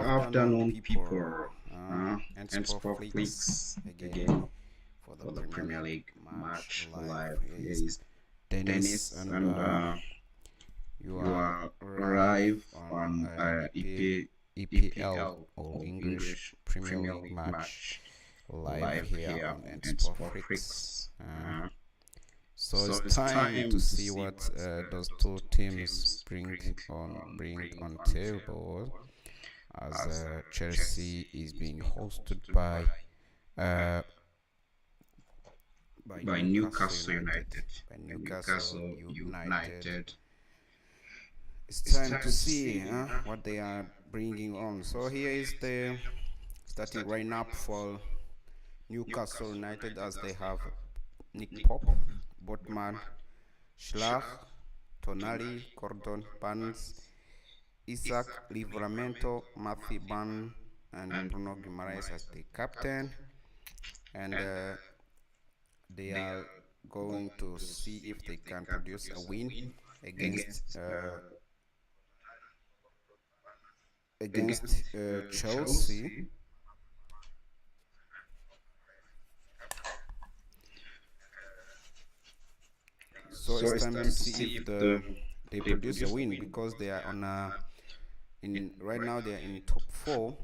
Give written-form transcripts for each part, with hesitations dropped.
afternoon, people, And and sport sport flicks flicks again again for the for the Premier Premier League League match match live. live. Here Here is is Dennis, Dennis, and and you you are are live arrive on on EPL EPL or or English English Premier Premier League League match match live live here here on on Sport Sport Flicks. Flicks. So So it's it's time to time to see see what what those those two two teams teams bring bring on on table, table as as Chelsea Chelsea is is being being hosted hosted uh, uh, by by Newcastle Newcastle United. United. By By Newcastle Newcastle United. United. It's It's time time to to see see what they are bringing on. So so here here is is the the starting starting lineup lineup for for Newcastle Newcastle United, United as they as they have have Nick Nick Pope, Pope, Botman, Botman, Schlag, Schlag, Tonali, Tonali, Gordon, Gordon, Barnes, Barnes, Isaac, Isaac, Livramento, Livramento, Matthew Matthew Ban, Ban, and and Bruno Bruno Guimaraes as Guimaraes as the the captain. captain. And And they they are are going going to to see see if they if they can can produce a produce a win win against against Chelsea. Chelsea. So So it's it's time to time to see see if if they they produce a produce a win, win because they because are they on are a in in right right now now they are they are in in top top four four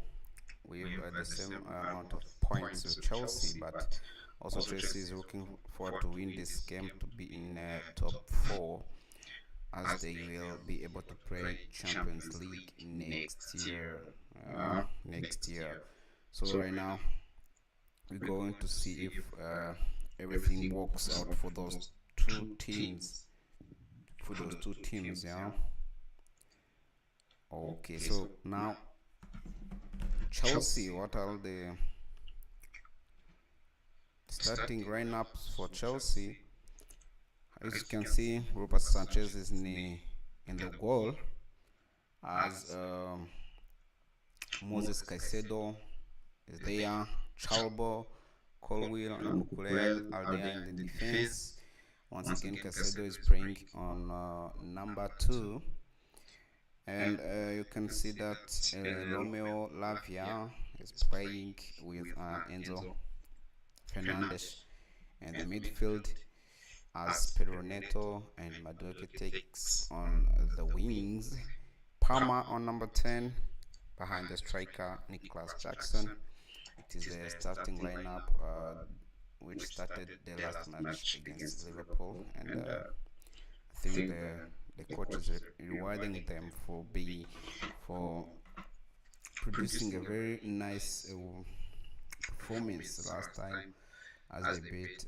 with with the the same same amount amount of of points points with with Chelsea, Chelsea, but but also also Chelsea is Chelsea is looking looking forward to forward to win win this this game game to to be be in in top top four, four as as they they will will be be able to able to play play Champions Champions League League next next year. year. Next Next year. year. So So right right now now we're we're going going to to see if see if everything everything works works out out for for those those two two teams. teams. For For those those two two teams, teams, yeah. yeah. Okay, Okay, so so now now Chelsea, Chelsea, what what are are the starting starting lineups lineups for for Chelsea? Chelsea? As you As you can can see, see, Robert Robert Sanchez Sanchez is is in the in the goal, goal as as Moses Moses Caicedo Caicedo is is there, there, Chalbo, Chalbo, Colwill, and and Cucurella Cucurella are are there there in the in the defense. defense. Once Once again, again, Caicedo is Caicedo is playing playing on on number number 2, two, and and you you can can see see that that Romeo Romeo Lavia Lavia is is playing playing with with Enzo Enzo Fernandez Fernandez, in the and midfield, midfield as as Pedro Pedro Neto Neto and and Madueke Madueke takes takes on on the the wings. wings. Palmer Palmer on on number number 10 10 behind the behind the striker striker Nicholas Nicholas Jackson. Jackson. It is It is the the starting starting lineup lineup which which started started the the last last match match against against Liverpool, Liverpool, and and I I think think the the coach is coach is rewarding rewarding them them for for producing a producing a very very nice nice performance performance last last time, time as they as they beat beat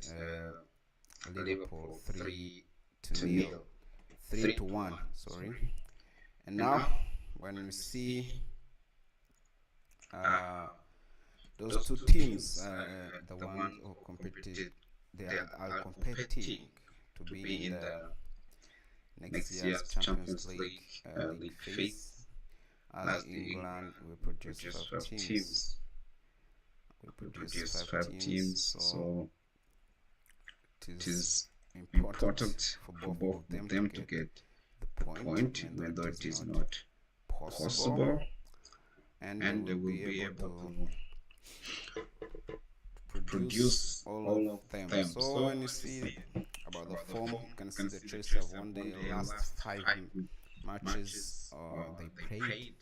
Liverpool Liverpool 3 3 to to nil, nil, 3 to 3 to 1. 1. Sorry. Sorry. And And now, now when we when we see see uh, uh, those those two two teams, teams, the the ones one who who competed, competed, they they are are competing competing to to be in be in the the next next year's year's Champions Champions League League league league phase, phase, as as the England England will will produce produce 5 5 teams. teams. We We produce produce 5 5 teams, teams, so so it it is is important important for for both both of of them to them to get get the the point, point, even though even it though is it is not not possible, possible, and they and they will will be be able able to to produce produce all of all of them. them. So So when you when you see see about the about the form, form, you can you see can the see the Chelsea have Chelsea have won won the the last last 5 5 matches matches they they played, played,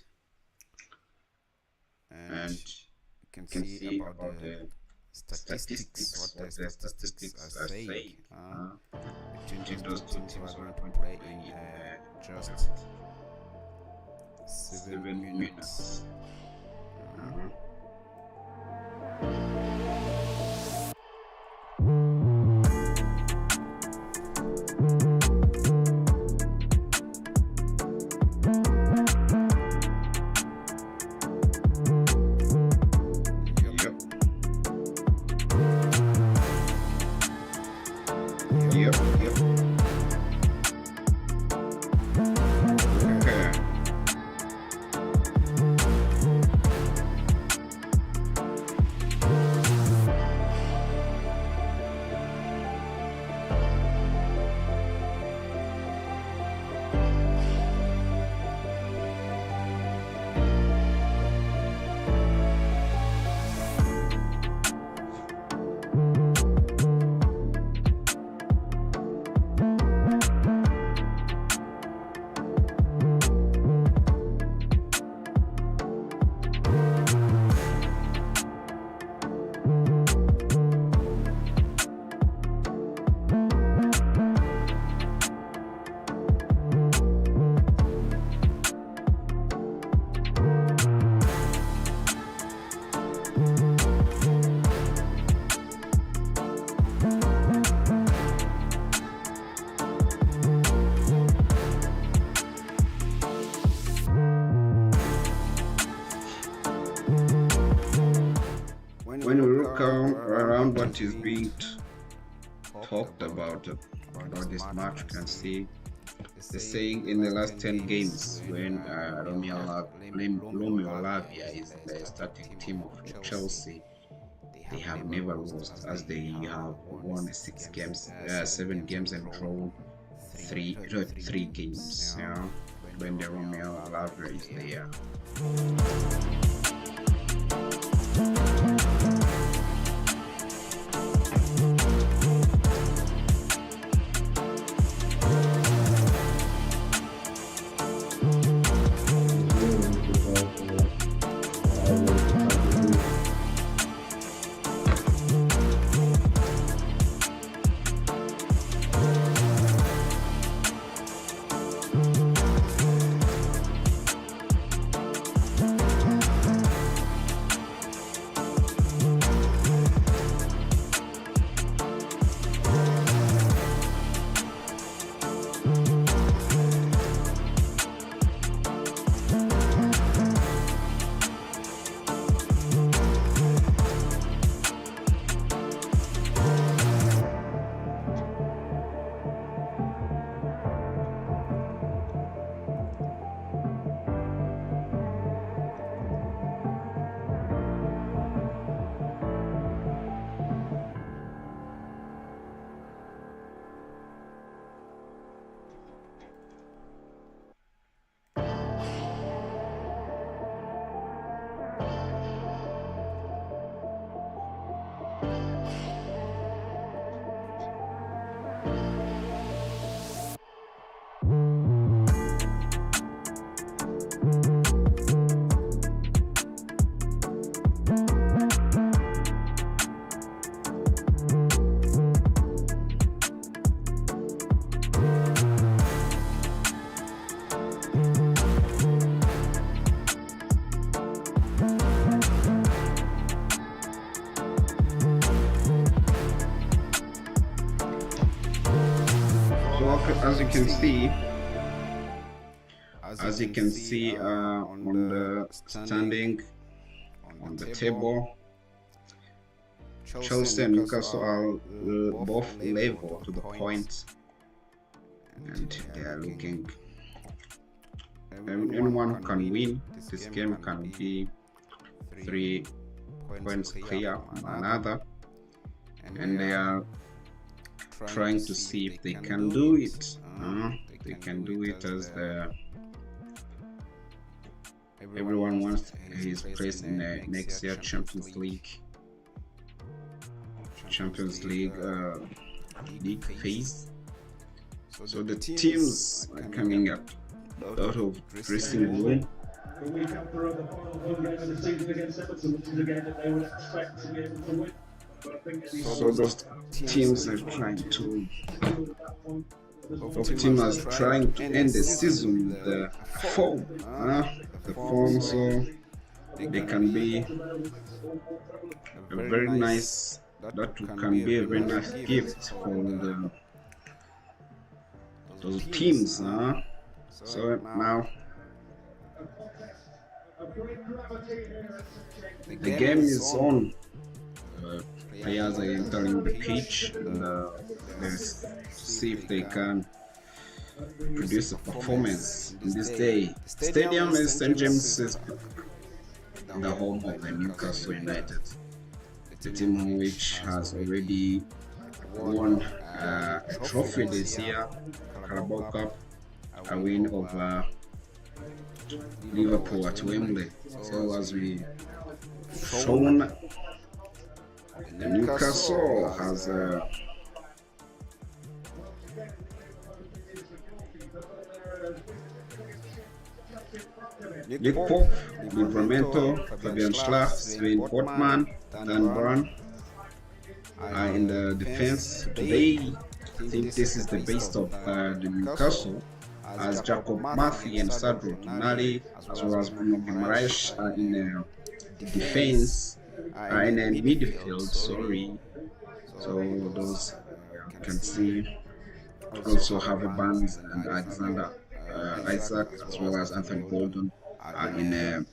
and and you can you can see see about about the the statistics, what statistics, the what the statistics are statistics are saying saying between those between two those two teams who are teams who going are to going to play play in in just just 7 7 minutes. minutes. Uh, Uh-huh. yep, Yep, yep. yep. Okay. Okay. what is being talked about this match. You can see the saying in the last 10 games when Romeo Lavia is the starting team of Chelsea, they have never lost, as they have won 7 games and drawn three games. When the Romeo Lavia is there. As you can see on the standing on the table, Chelsea and Newcastle are both level to the point, and they are looking. Anyone can win. This game can be 3 points clear on another, and they are trying to see if they can do it. They can do it, as everyone wants his place in the next year Champions League league phase. So the teams are coming up out of dressing room. The week after the final game of the season against Everton, which is a game that they would expect to be able to win. So those teams are trying to end the season with the form. So they can be a very nice. That can be a very nice gift for those teams. So now the game is on. Players are entering the pitch, and let's see if they can produce a performance in this day. Stadium is St. James's, the home of the Newcastle United, the team which has already won a trophy this year, Carabao Cup, a win over Liverpool at Wembley. So as we shown, the Newcastle has Nick Pope, Livramento, Fabian Schlag, Sven Botman, Dan Brown in the defense. Today, I think this is the best of the Newcastle, as Jacob Murphy and Sandro Tonali, as well as Bruno Guimaraes are in the defense. In the midfield, so those you can see also have a Barnes and Alexander Isaac, as well as Anthony Gordon in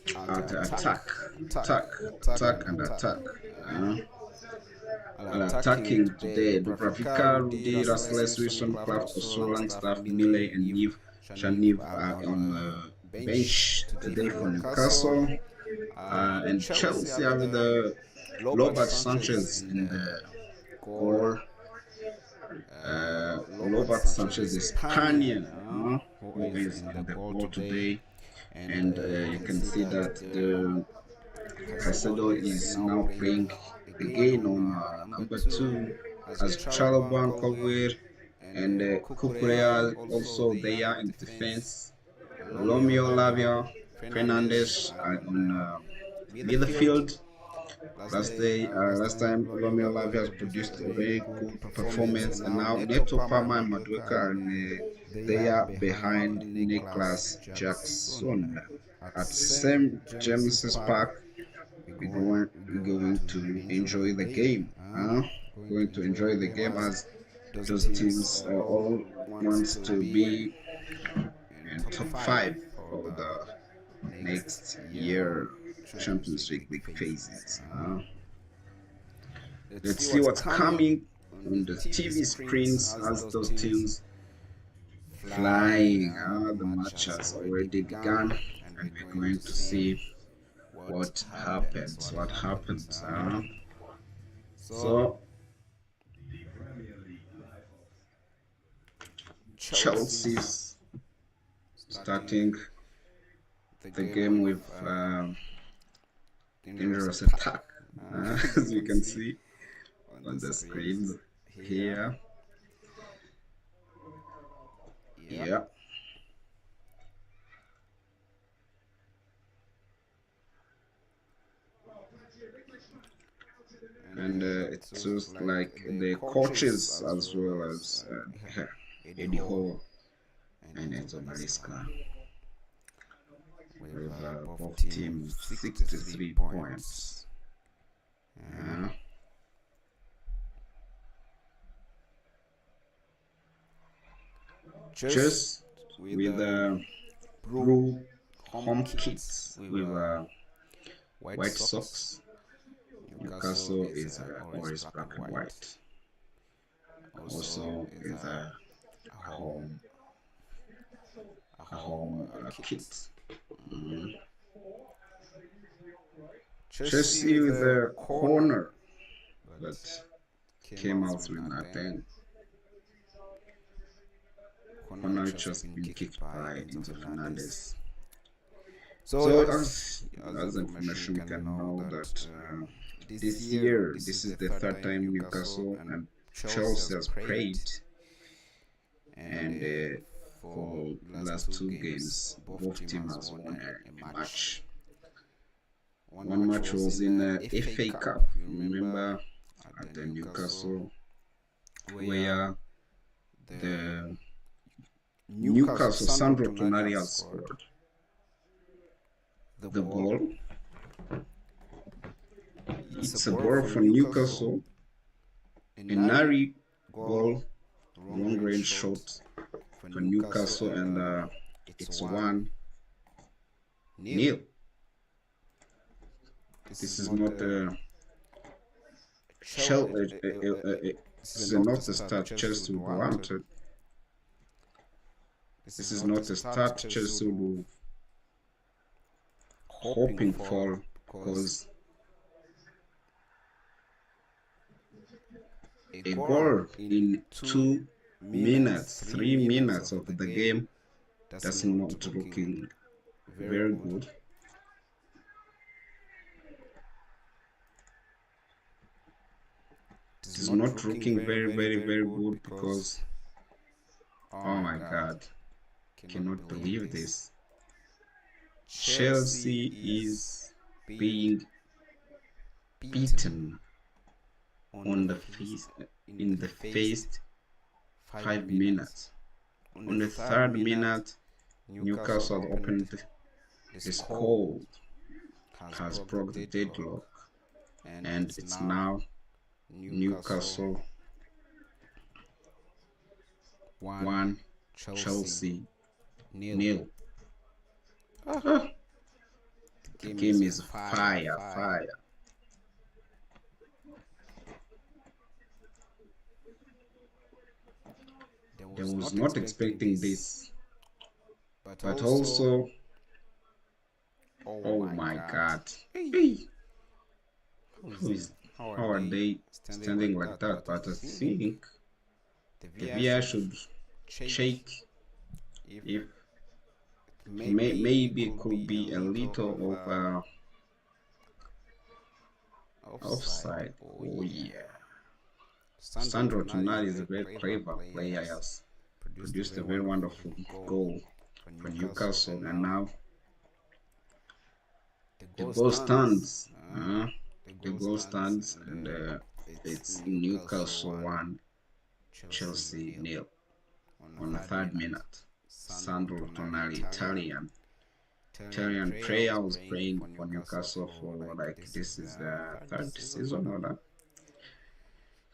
attack, attack, attack, and attack. Uh, Attacking today, Dubravka, Rudy, Rasles, Wilson, Klav, Kosolang, Staff, Mille, and Niv. Shaniv are on the bench today for Newcastle. And Chelsea have the Robert Sanchez in the goal. Robert Sanchez, the Spaniard, who is in the goal today. And you can see that the Caicedo is now playing again on number 2 as Chalaban Colwell and Cucurella also there in the defense. Romeo Lavia, Fernandez are on midfield. Last time Romeo Lavia has produced a very good performance, and now Neto Palmer and Madueka are they are behind Niklas Jackson at St. James's Park. We're going to enjoy the game. Going to enjoy the game as those teams all wants to be in top 5 for the next year Champions League phases. Let's see what's coming on the TV screens as those teams flying. The match has already begun, and we're going to see what happens. So Chelsea's starting the game with dangerous attack, as you can see on the screens here. Yeah. And it looks like the coaches as well as Eddie Hall and Enzo Maresca with both teams 63 points. Just with blue home kits with white socks. Newcastle is always black and white. Also is a home kit. Chelsea with the corner, but came out with nothing. Corner just been kicked by Enzo Fernandez. So as information, we can know that this year, this is the 3rd time Newcastle and Chelsea has played, and for the last 2 games, both teams has won a match. One match was in the FA Cup, remember, at the Newcastle, where the Newcastle Sandro Tonali has scored the ball. It's a ball from Newcastle, a Nari goal, long range shot for Newcastle, and it's 1-0. This is not a start Chelsea wanted. This is not a start Chelsea will hoping for, because a goal in 2 minutes, 3 minutes of the game, that's not looking very good. It is not looking very good, because oh my god, cannot believe this. Chelsea is being beaten on the face in the first 5 minutes. On the 3rd minute, Newcastle has opened the score, has broke the deadlock, and it's now Newcastle 1, Chelsea 0. The game is fire, fire. They was not expecting this, but also, oh my God, hey, how are they standing like that? But I think the VR should check if maybe it could be a little of offside. Oh yeah. Sandro Tonali is a very clever player. He has produced a very wonderful goal for Newcastle, and now the goal stands. The goal stands, and it's Newcastle 1, Chelsea nil on the third minute. Sandro Tonali, Italian player, was playing for Newcastle for like this is the third season or that.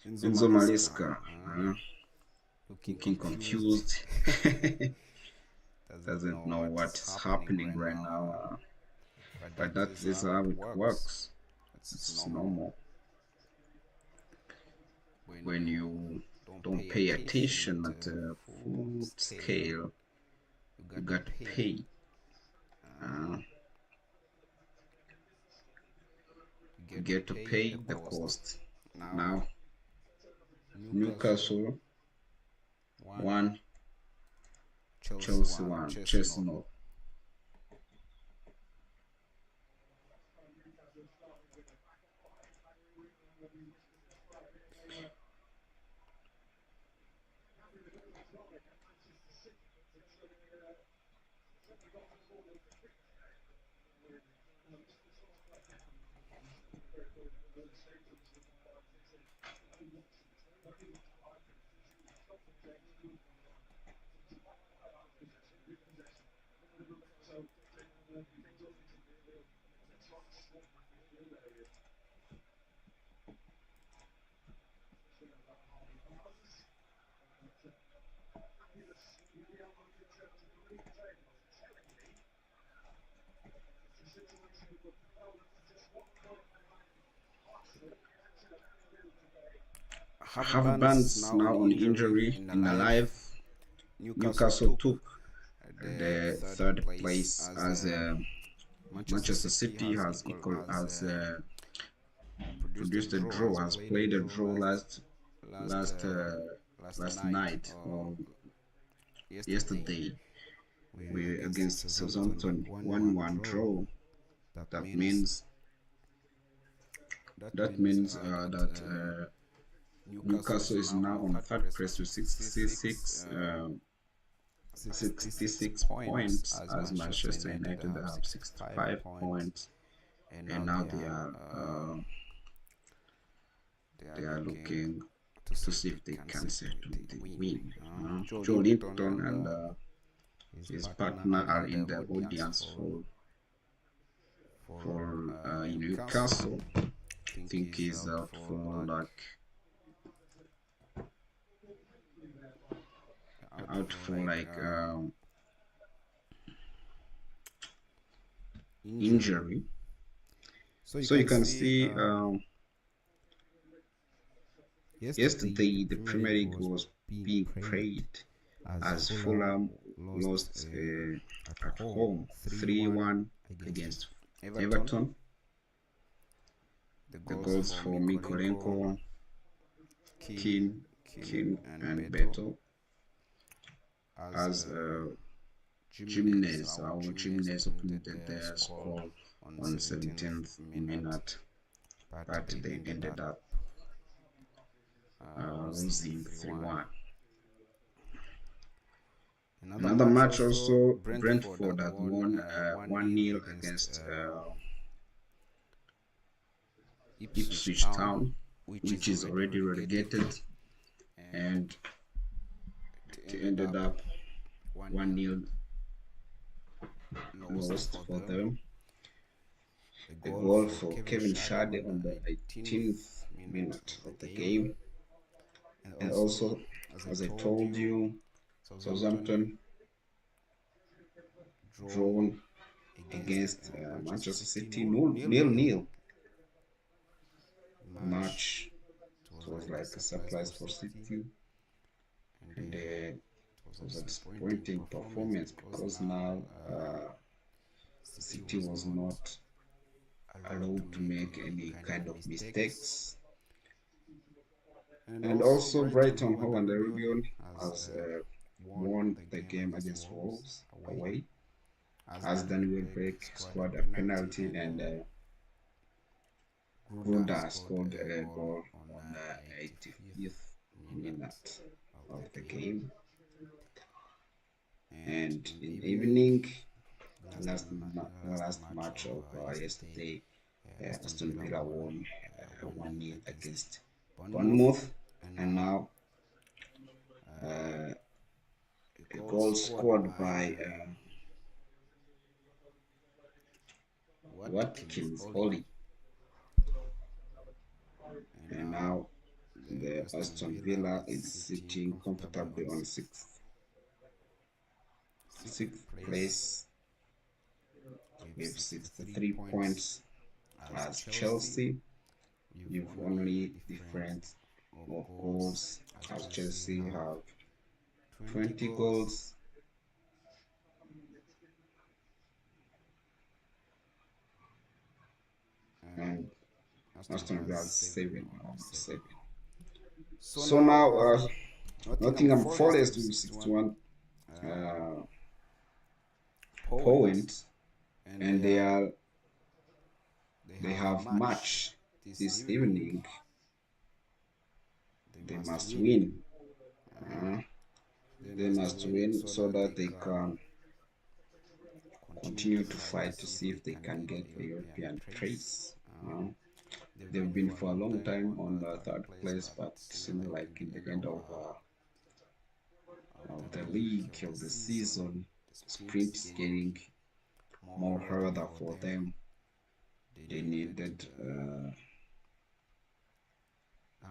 Enzo Maresca, looking confused, doesn't know what's happening right now, but that is how it works. It's normal when you don't pay attention at a full scale. You got to pay. You get to pay the cost. Now, Newcastle 1, Chelsea 1, Chelsea 0. Have Barnes now on injury in the live. Newcastle took the third place as Manchester City has produced a draw, has played a draw last night or yesterday against Southampton, 1-1 draw. That means that Newcastle is now on third place with 66 points, as Manchester United have 65 points, and now they are looking to see if they can settle the win. Joe Linton and his partner are in the audience for Newcastle. I think he's out for injury. So you can see yesterday the Premier League was being played as Fulham lost at home 3-1 against Everton. The goals for Mikolenko, Keane and Beto, as Jimenez opened their score on 17th minute, but they ended up losing 3-1. Another match also, Brentford had won 1-0 against Ipswich Town, which is already relegated, and it ended up 1-0 lost for them. A goal for Kevin Schade on the 18th minute of the game, and also, as I told you, Southampton drawn against Manchester City, nil. Match. It was like a surprise for City, and it was a disappointing performance because now City was not allowed to make any kind of mistakes. And also, Brighton Hove and Albion has won the game against Wolves away, as Danny Welbeck scored a penalty and Gruda scored a goal on the 85th minute of the game. And in the evening, last match of yesterday, Aston Villa won 1-0 against Bournemouth, and now a goal scored by Watkins Oli, and now the Aston Villa is sitting comfortably on sixth place with 63 points. As Chelsea, you've only different of goals, as Chelsea have 20 goals, and Aston Villa has 7. So now Nottingham Forest with 61 points, and they have match this evening. They must win. They must win so that they can continue to fight to see if they can get a European place. They've been for a long time on the third place, but seems like in the end of the league of the season, sprint is getting more harder for them. They needed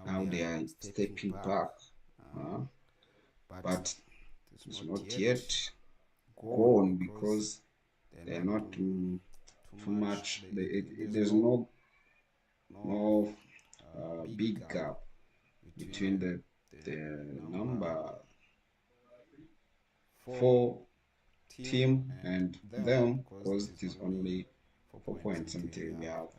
now they are stepping back, but it's not yet gone because they're not too much. There's no big gap between the number 4 team and them, because it is only 4 points until we have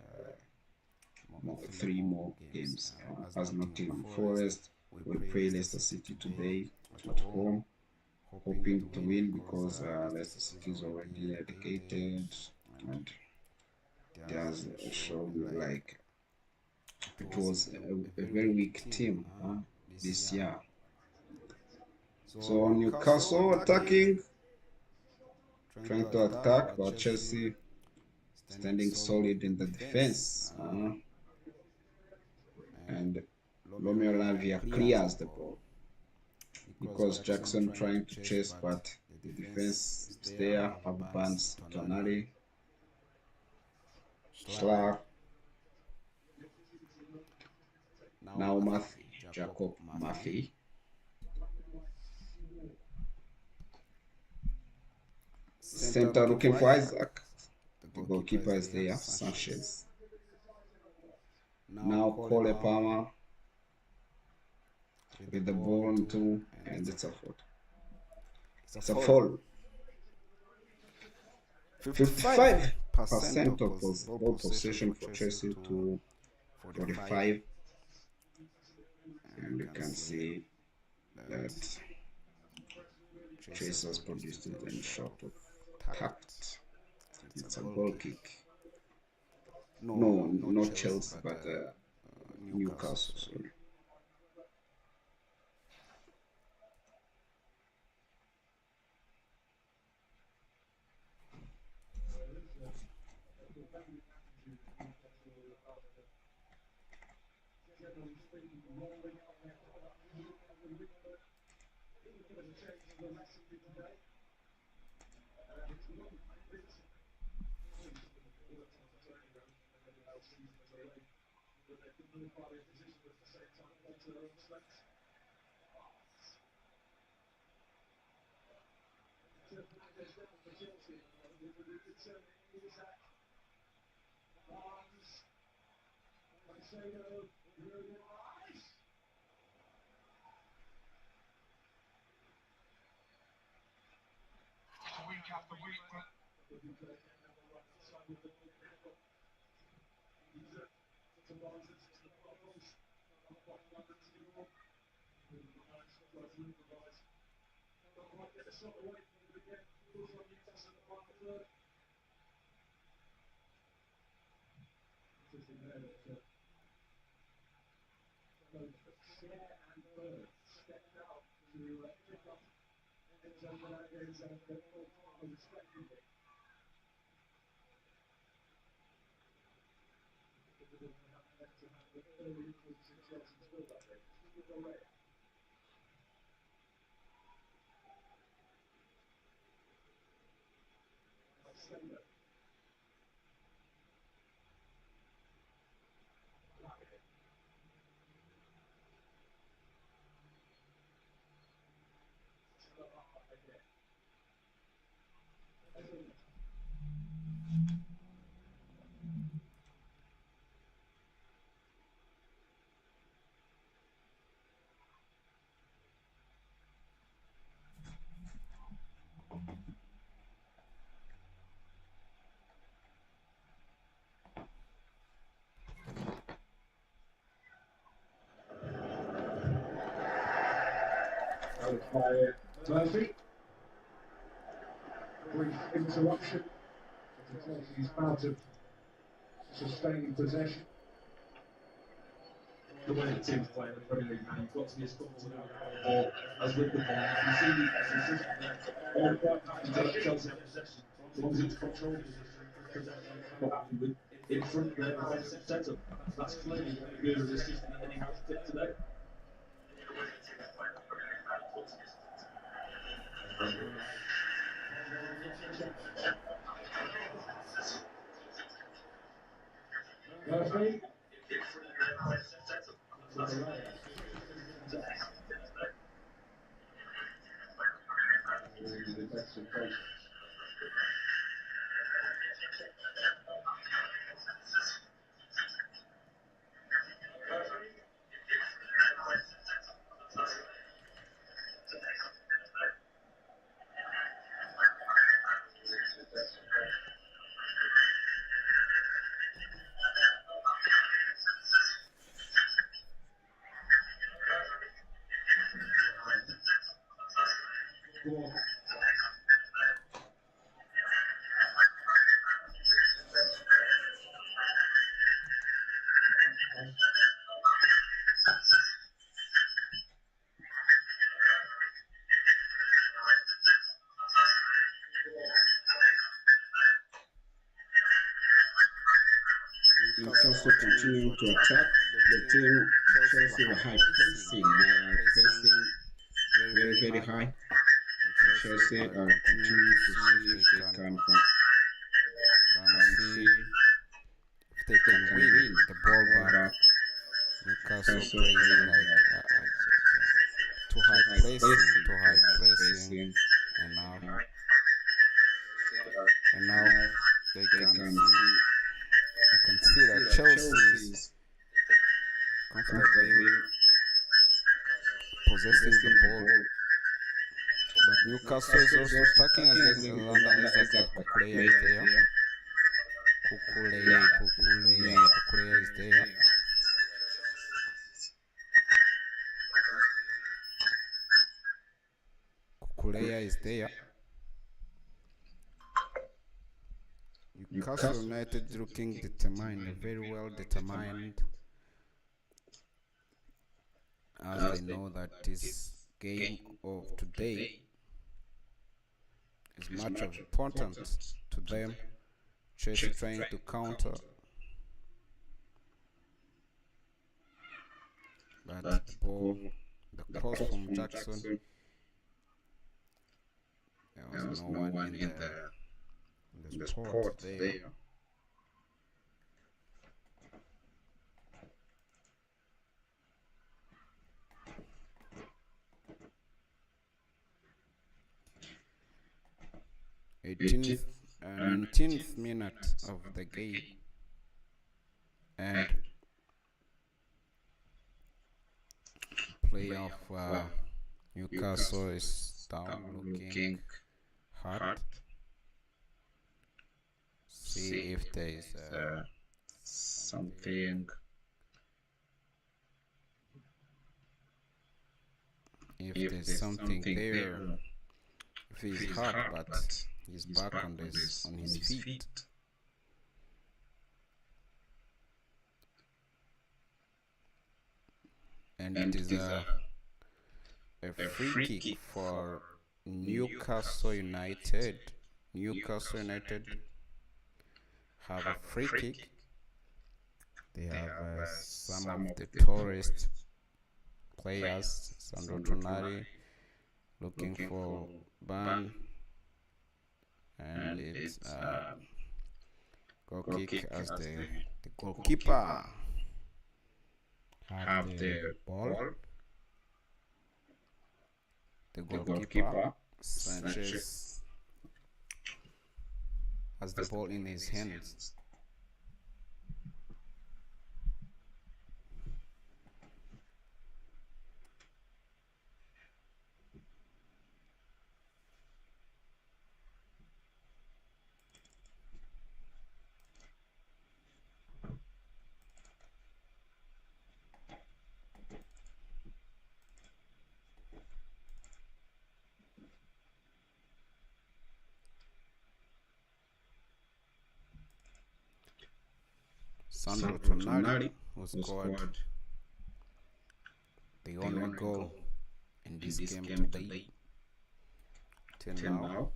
3 more games. As Nottingham Forest, we play Leicester City today at home, hoping to win because Leicester City is already dedicated and they has shown like it was a very weak team this year. So Newcastle attacking, trying to attack, but Chelsea standing solid in the defense. And Romeo Lavia clears the ball because Jackson trying to chase, but the defense is there. Abbans, Tonali, Schlar, now Jacob Murphy. Center looking for Isaac. The goalkeeper is there, Sanchez. Now Cole Palmer with the ball on 2, and it's a foul. It's a foul. 55% of ball possession for Chelsea to 45, and you can see that Chelsea has produced it in short of tact. It's a goal kick. No, not Chelsea, but Newcastle. Sorry. By Murphy. Brief interruption. He's out of sustained possession. The way the team's playing the Premier League now, you've got to be as comfortable with the ball as with the ball. If you see as consistent all quite happy Chelsea have possession, as long as it's controlled possession, quite happy with in front of the defensive setup. That's clearly good as a system that he has fit today. Murphy. Newcastle continuing to attack the team. Chelsea were high pressing. They are pressing very high. Chelsea are continuing to see if they can see if they can win the ball back. Newcastle playing like too high pressing, and now they can see. You can see that Chelsea is comfortably possessing the ball, but Newcastle is also attacking as they London is like Kukuleya is there. Kukuleya is there. Kukuleya is there. Newcastle United looking determined, very well determined, as they know that this game of today is much of importance to them. Chelsea trying to counter, but the ball, the cross from Jackson, there was no one in the spot there. 18th 19th minute of the game, and play of Newcastle is down looking hard. See if there is something. If there's something there. If he's hurt, but he's back on his feet. And it is a free kick for Newcastle United. Newcastle United have a free kick. They have some of the tourist players. Sandro Tonali looking for ban, and it's goal kick as the goalkeeper have the ball. The goalkeeper Sanchez has the ball in his hands. Sandro Tonali, who scored the only goal in this game today. Till now.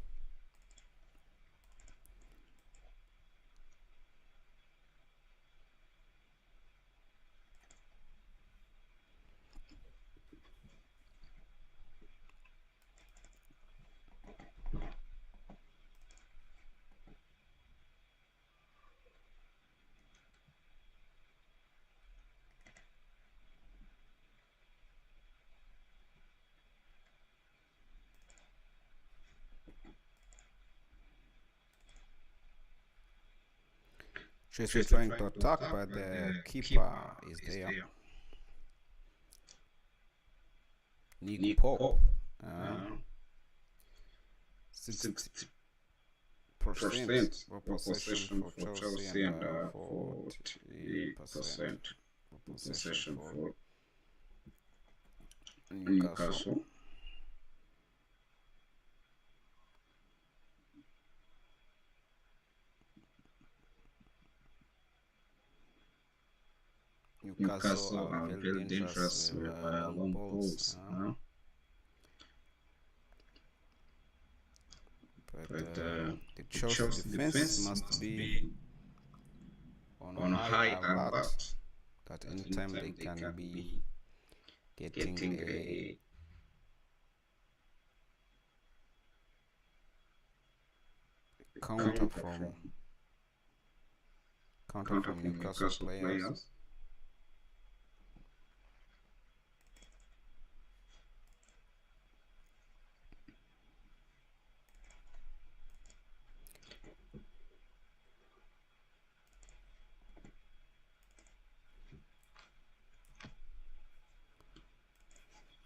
She's trying to attack, but the keeper is there. Nick Pope, 60% possession for Chelsea and 40% possession for Newcastle. Newcastle are very dangerous with long balls. But the Chelsea defense must be on high alert, that anytime they can be getting a counter from Newcastle players.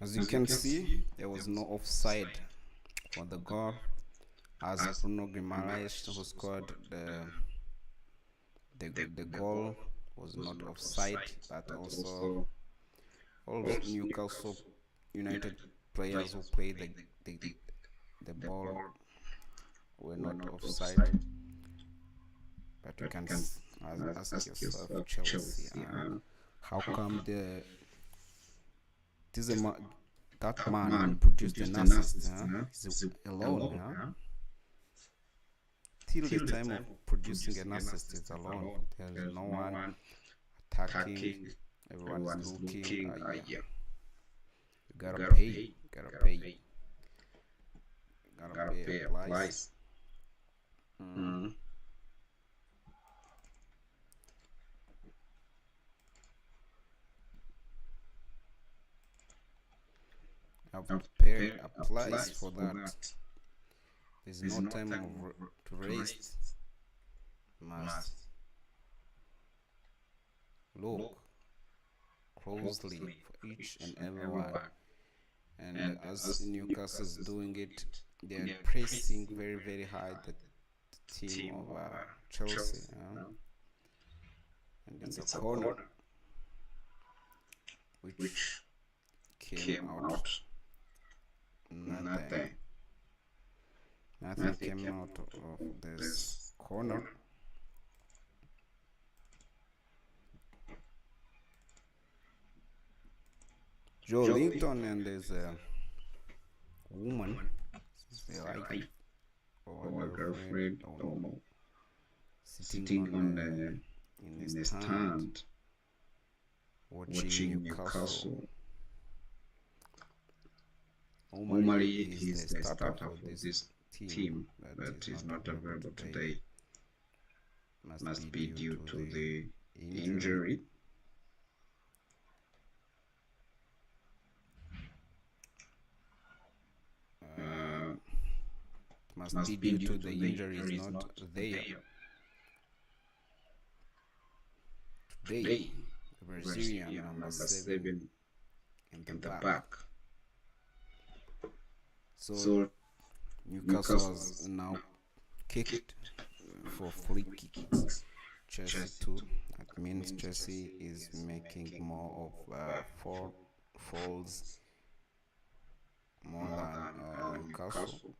As you can see, there was no offside for the goal, as Bruno Guimaraes, who scored the goal, was not offside, but also all Newcastle United players who played the ball were not offside. But you can ask yourself, Chelsea, how come that man produced an assist? He's alone. Till the time of producing an assist is alone. There is no one attacking. Everyone is looking. You gotta pay. Gotta pay a price. I've prepared a price for that. There's no time to rest. Must look closely for each and everyone. And as Newcastle is doing it, they are pressing very, very hard the team of Chelsea. And it's a corner which came out nothing. Nothing came out of this corner. Joe Linton, and there's a woman, a wife or a girlfriend, don't know, sitting on in the stand watching Newcastle. Normally he's the starter for this team, but he's not available today. Must be due to the injury. Must be due to the injury is not there. Today, the Brazilian number 7 in the back. So Newcastle has now kicked for free kicks. Chelsea 2. That means Chelsea is making more of 4 falls more than Newcastle.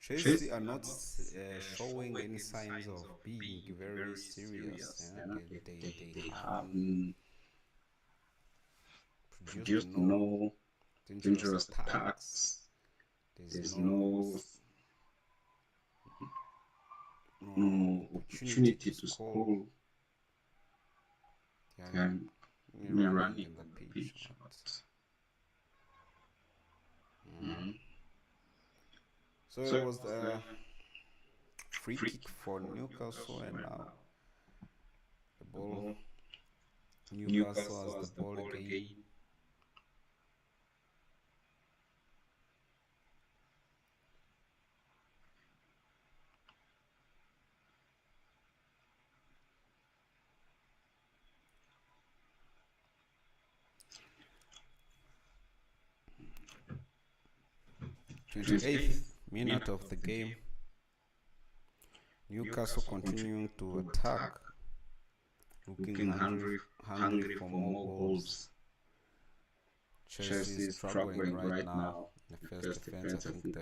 Chelsea are not showing any signs of being very serious. They haven't produced no dangerous attacks. There's no opportunity to score. They are running on the pitch. So it was the free kick for Newcastle, and now the ball. Newcastle has the ball again. "28th minute of the game. Newcastle continuing to attack, looking hungry for more goals. Chelsea is struggling right now in the first defense. I think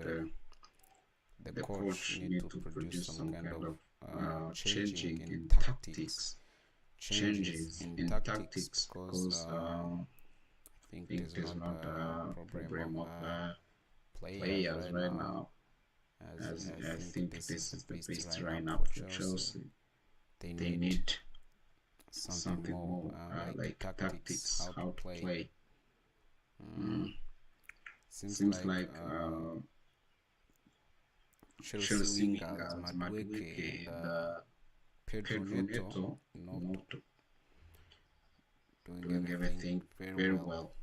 the coach need to produce some kind of changing in tactics, changes in tactics, because I think there's not a problem of players right now. As I think this is the best lineup for Chelsea. They need something more like tactics, how to play. Seems like Chelsea wingers Madueke and Pedro Neto not doing everything very well.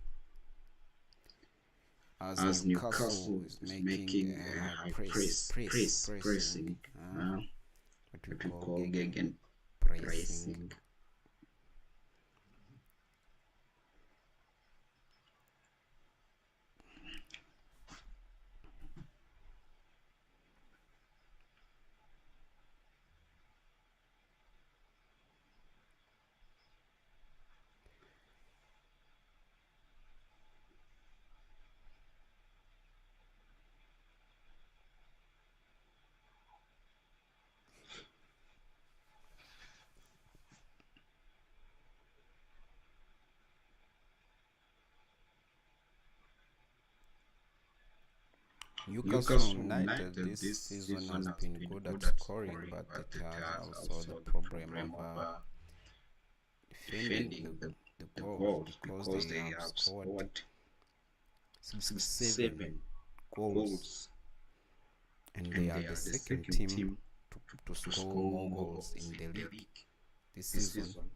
As Newcastle is making a high pressing, what we call gegen pressing. Newcastle United this season has been good at scoring, but it has also the problem of defending the goals, because they have scored 67 goals, and they are the second team to score more goals in the league this season,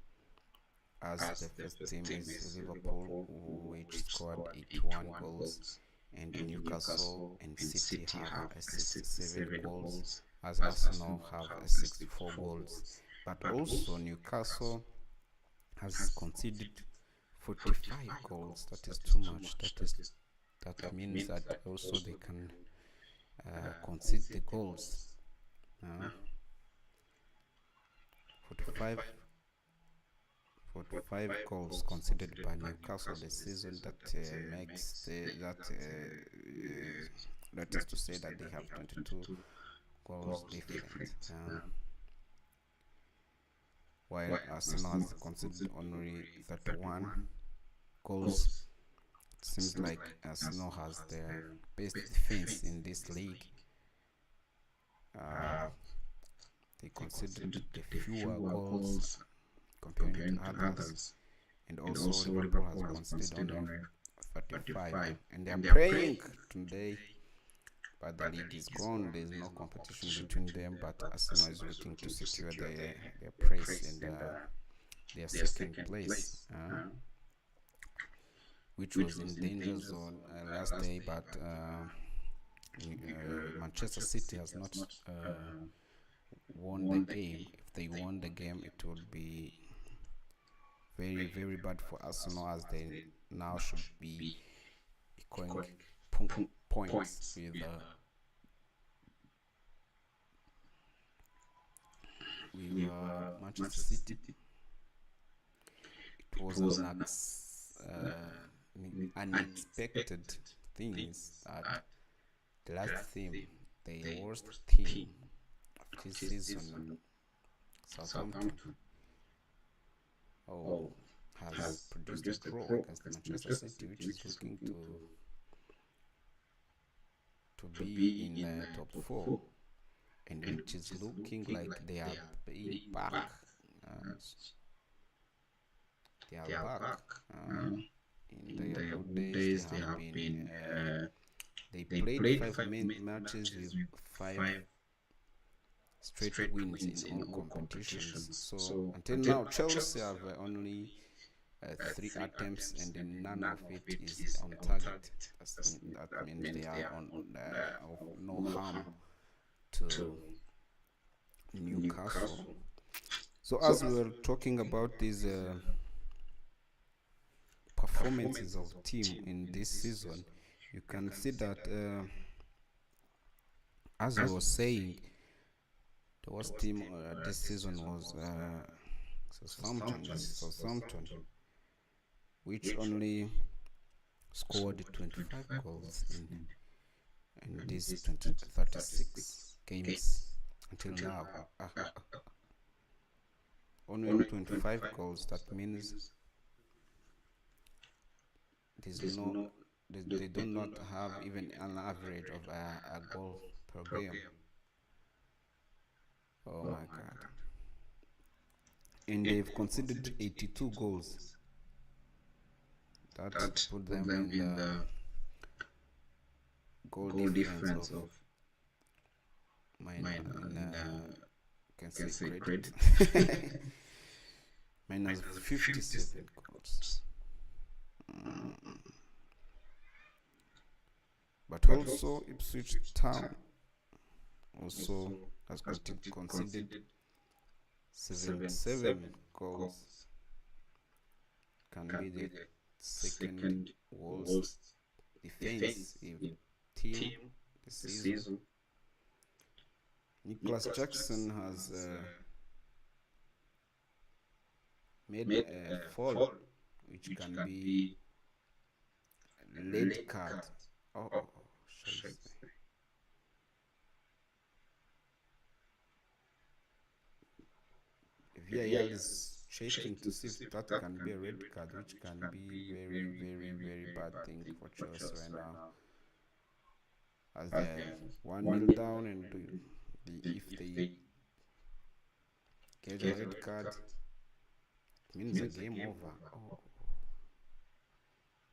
as the first team is Liverpool, which scored 81 goals, and Newcastle and City have 67 goals, as Arsenal have 64 goals. But also Newcastle has conceded 45 goals. That is too much. That means that also they can concede the goals. 45 goals conceded by Newcastle this season. That makes that is to say that they have 22 goals different. While Arsenal has conceded only 31 goals. It seems like Arsenal has the best defense in this league. They conceded the fewer goals comparing to others, and also Liverpool has conceded only 35, and they are praying today, but the league is gone. There is no competition between them, but Arsenal is looking to secure their place and their second place, which was in danger zone last day, but Manchester City has not won the game. If they won the game, it would be very, very bad for Arsenal, as they now should be equaling points with Manchester City. It was an unexpected things that the last team, the worst team of this season, Southampton, has produced a draw against Manchester City, which is looking to be in top 4, and which is looking like they are being back. They are back. In their good days, they have been. They played 5 matches with 5 straight wins in all competitions. So until now, Chelsea have only 3 attempts, and none of it is on target. That means they are on of no harm to Newcastle. So as we were talking about these performances of team in this season, you can see that as I was saying, the worst team this season was Southampton, which only scored 25 goals in these 36 games until now. Only 25 goals. That means they do not have even an average of a goal per game. Oh my God. And they've conceded 82 goals. That put them in the goal difference of credit. Minus 57 goals. But also Ipswich Town also has conceded 77 goals. Can be the second worst defensive team this season. Nicholas Jackson has made a fall, which can be red card. VAR is checking to see if that can be a red card, which can be very, very, very bad thing for Chelsea right now. as they are 1-0 down, and if they get a red card, it means a game over. Oh,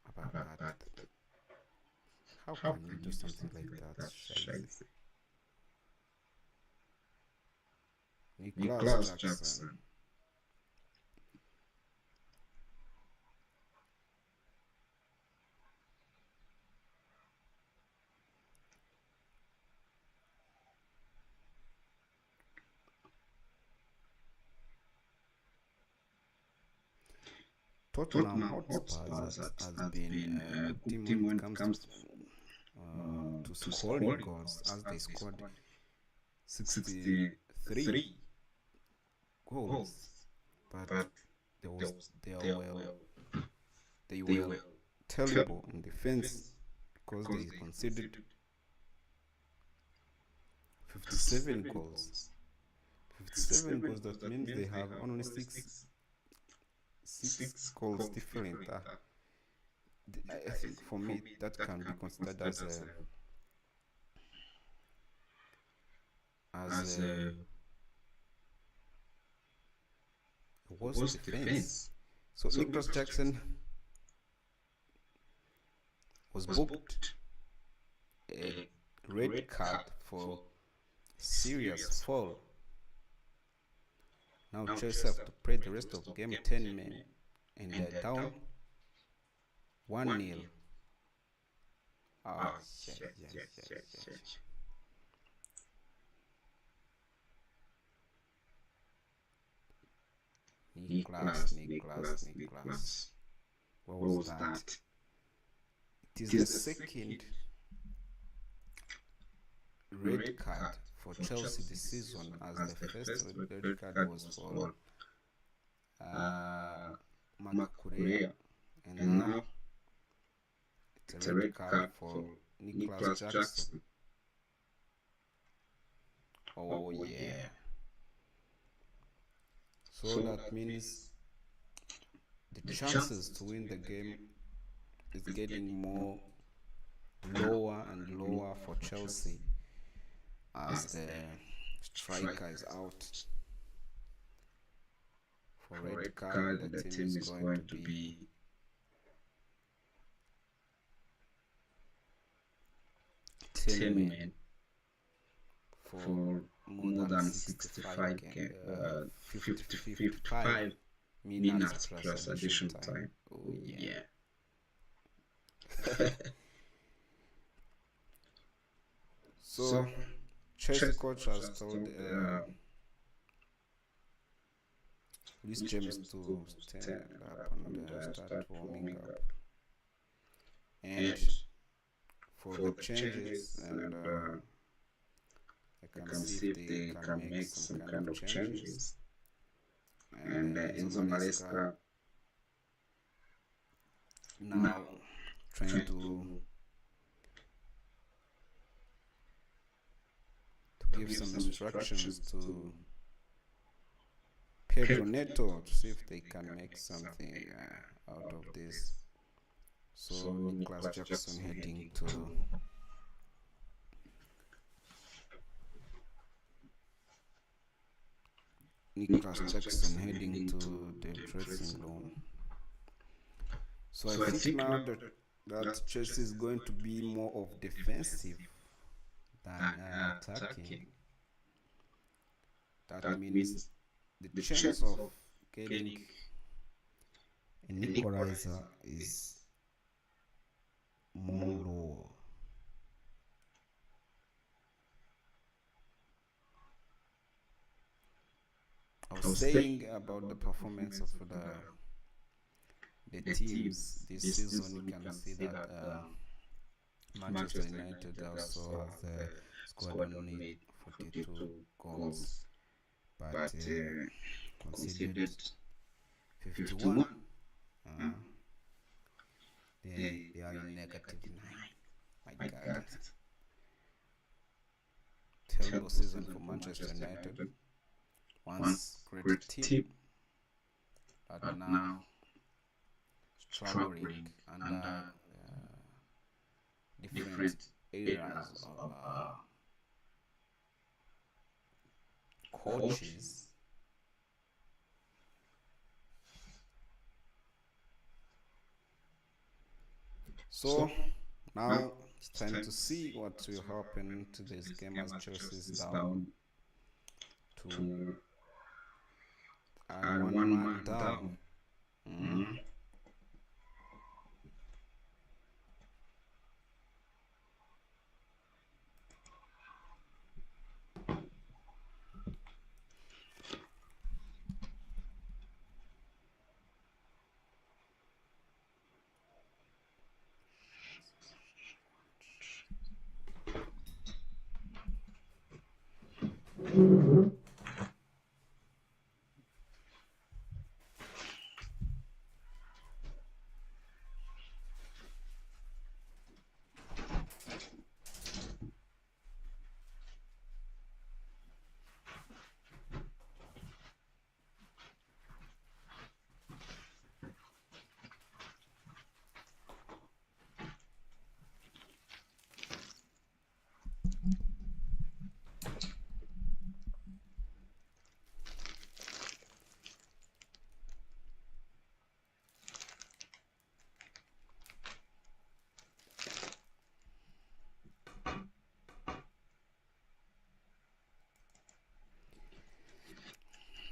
about that. How can you do something like that? Scheiße. Nicholas Jackson. Tottenham Hotspur has been a good team when it comes to scoring goals, as they scored 63 goals, but they were terrible in defense because they conceded 57 goals. 57 goals, that means they have only six goals different. I think for me that can be considered as a worst defense. So Nicholas Jackson was booked a red card for serious foul. Now Chelsea have to play the rest of game 10 men, and they're down 1-0. Nicholas. What was that? It is the second red card for Chelsea this season, as the first red card was for Makurea, and now it's a red card for Nicholas Jackson. Oh yeah. So that means the chances to win the game is getting more lower and lower for Chelsea, as the striker is out for red card. The team is going to be 10 men for more than 55 minutes plus additional time. Oh yeah. So Chelsea coach has told Luis James to stand up and start warming up, and for the changes, and I can see if they can make some kind of changes. And Enzo Maresca now trying to give some instructions to Pedro Neto to see if they can make something out of this. So Nicholas Jackson heading to the dressing room. So I think now that Chelsea is going to be more of defensive than attacking. That means the chance of getting an equalizer is more low. I was saying about the performance of the teams this season. You can see that Manchester United also has scored only 42 goals, but conceded 51. They are in -9. My God. Terrible season for Manchester United. Once great team, but now struggling under different eras of coaches. So now it's time to see what will happen to this game as Chelsea is down to one man down.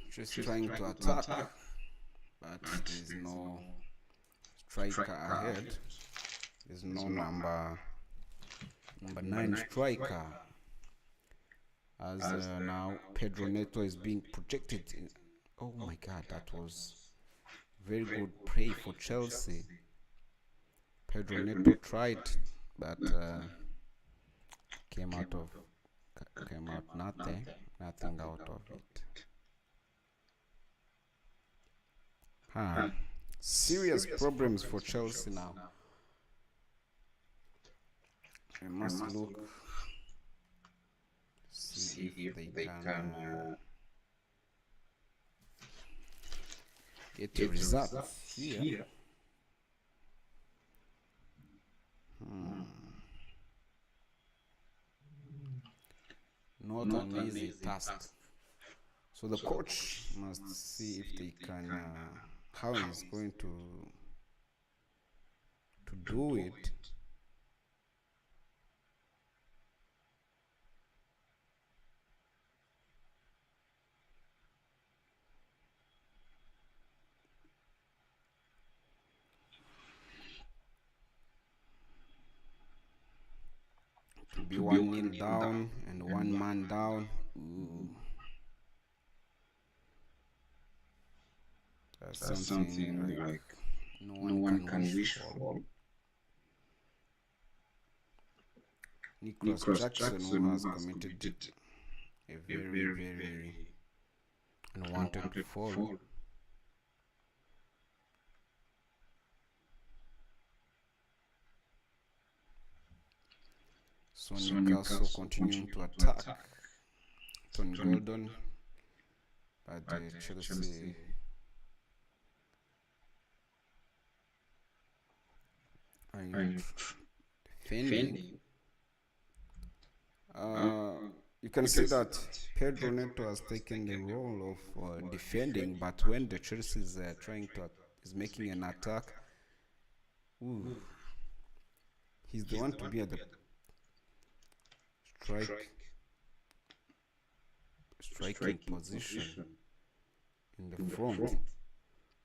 Just trying to attack, but there's no striker ahead. There's no number 9 striker. As now Pedro Neto is being projected in. Oh my God, that was very good play for Chelsea. Pedro Neto tried, but came out nothing out of it. Serious problems for Chelsea now. We must look, see if they can get a result here. Not an easy task. So the coach must see if they can, how he's going to do it. To be 1-0 down and one man down. Ooh. That's something like no one can wish for. Nicholas Jackson, who has committed a very unwanted fall. So Newcastle continuing to attack Tony Gordon, but Chelsea are defending. You can see that Pedro Neto has taken the role of defending, but when the Chelsea is is making an attack, he's the one to be at the striking position in the front.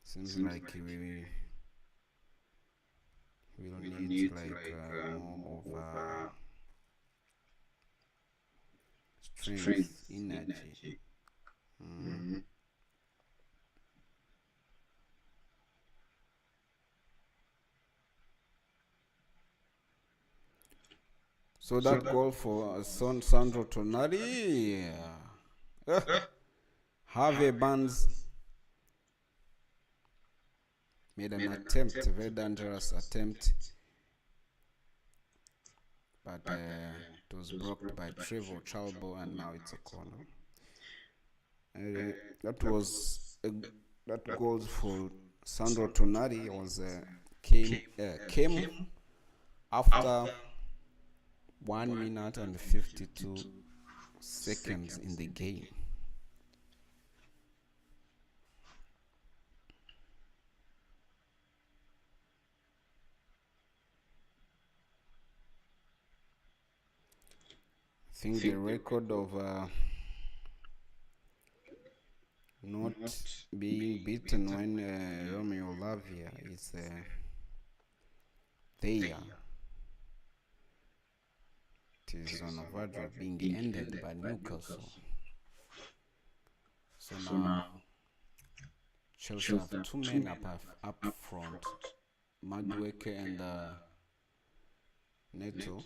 Seems like we will need more of strength, energy. So that goal for Sandro Tonali, Harvey Barnes made an attempt, a very dangerous attempt, but it was blocked by Trevor Chalbo, and now it's a corner. That goal for Sandro Tonali was came after 1 minute and 52 seconds in the game. I think the record of not being beaten when Romeo Lavia is there. It is on the verge of being ended by Newcastle. So now Chelsea have 2 men up front, Madueke and Neto.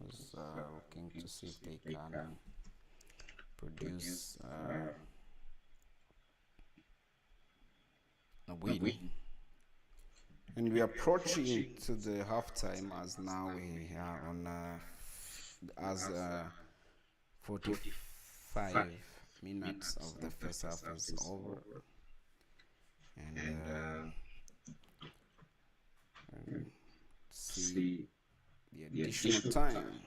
I was looking to see if they can produce a win. And we are approaching to the halftime, as now we are on 45 minutes of the first half is over, and see the additional time.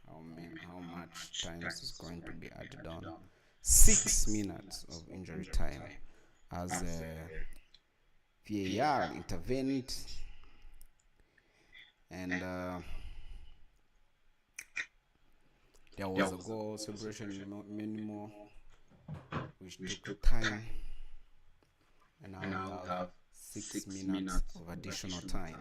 How much time is going to be added on? 6 minutes of injury time, as VAR intervened, and there was a goal celebration minimum, which took time, and now we have 6 minutes of additional time.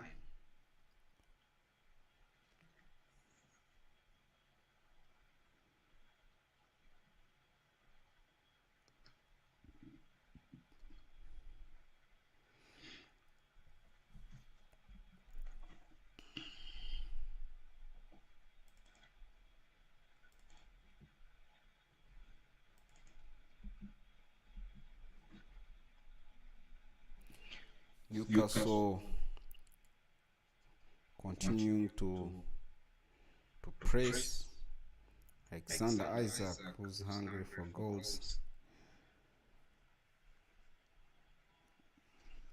Newcastle continuing to press. Alexander Isaac, who's hungry for goals.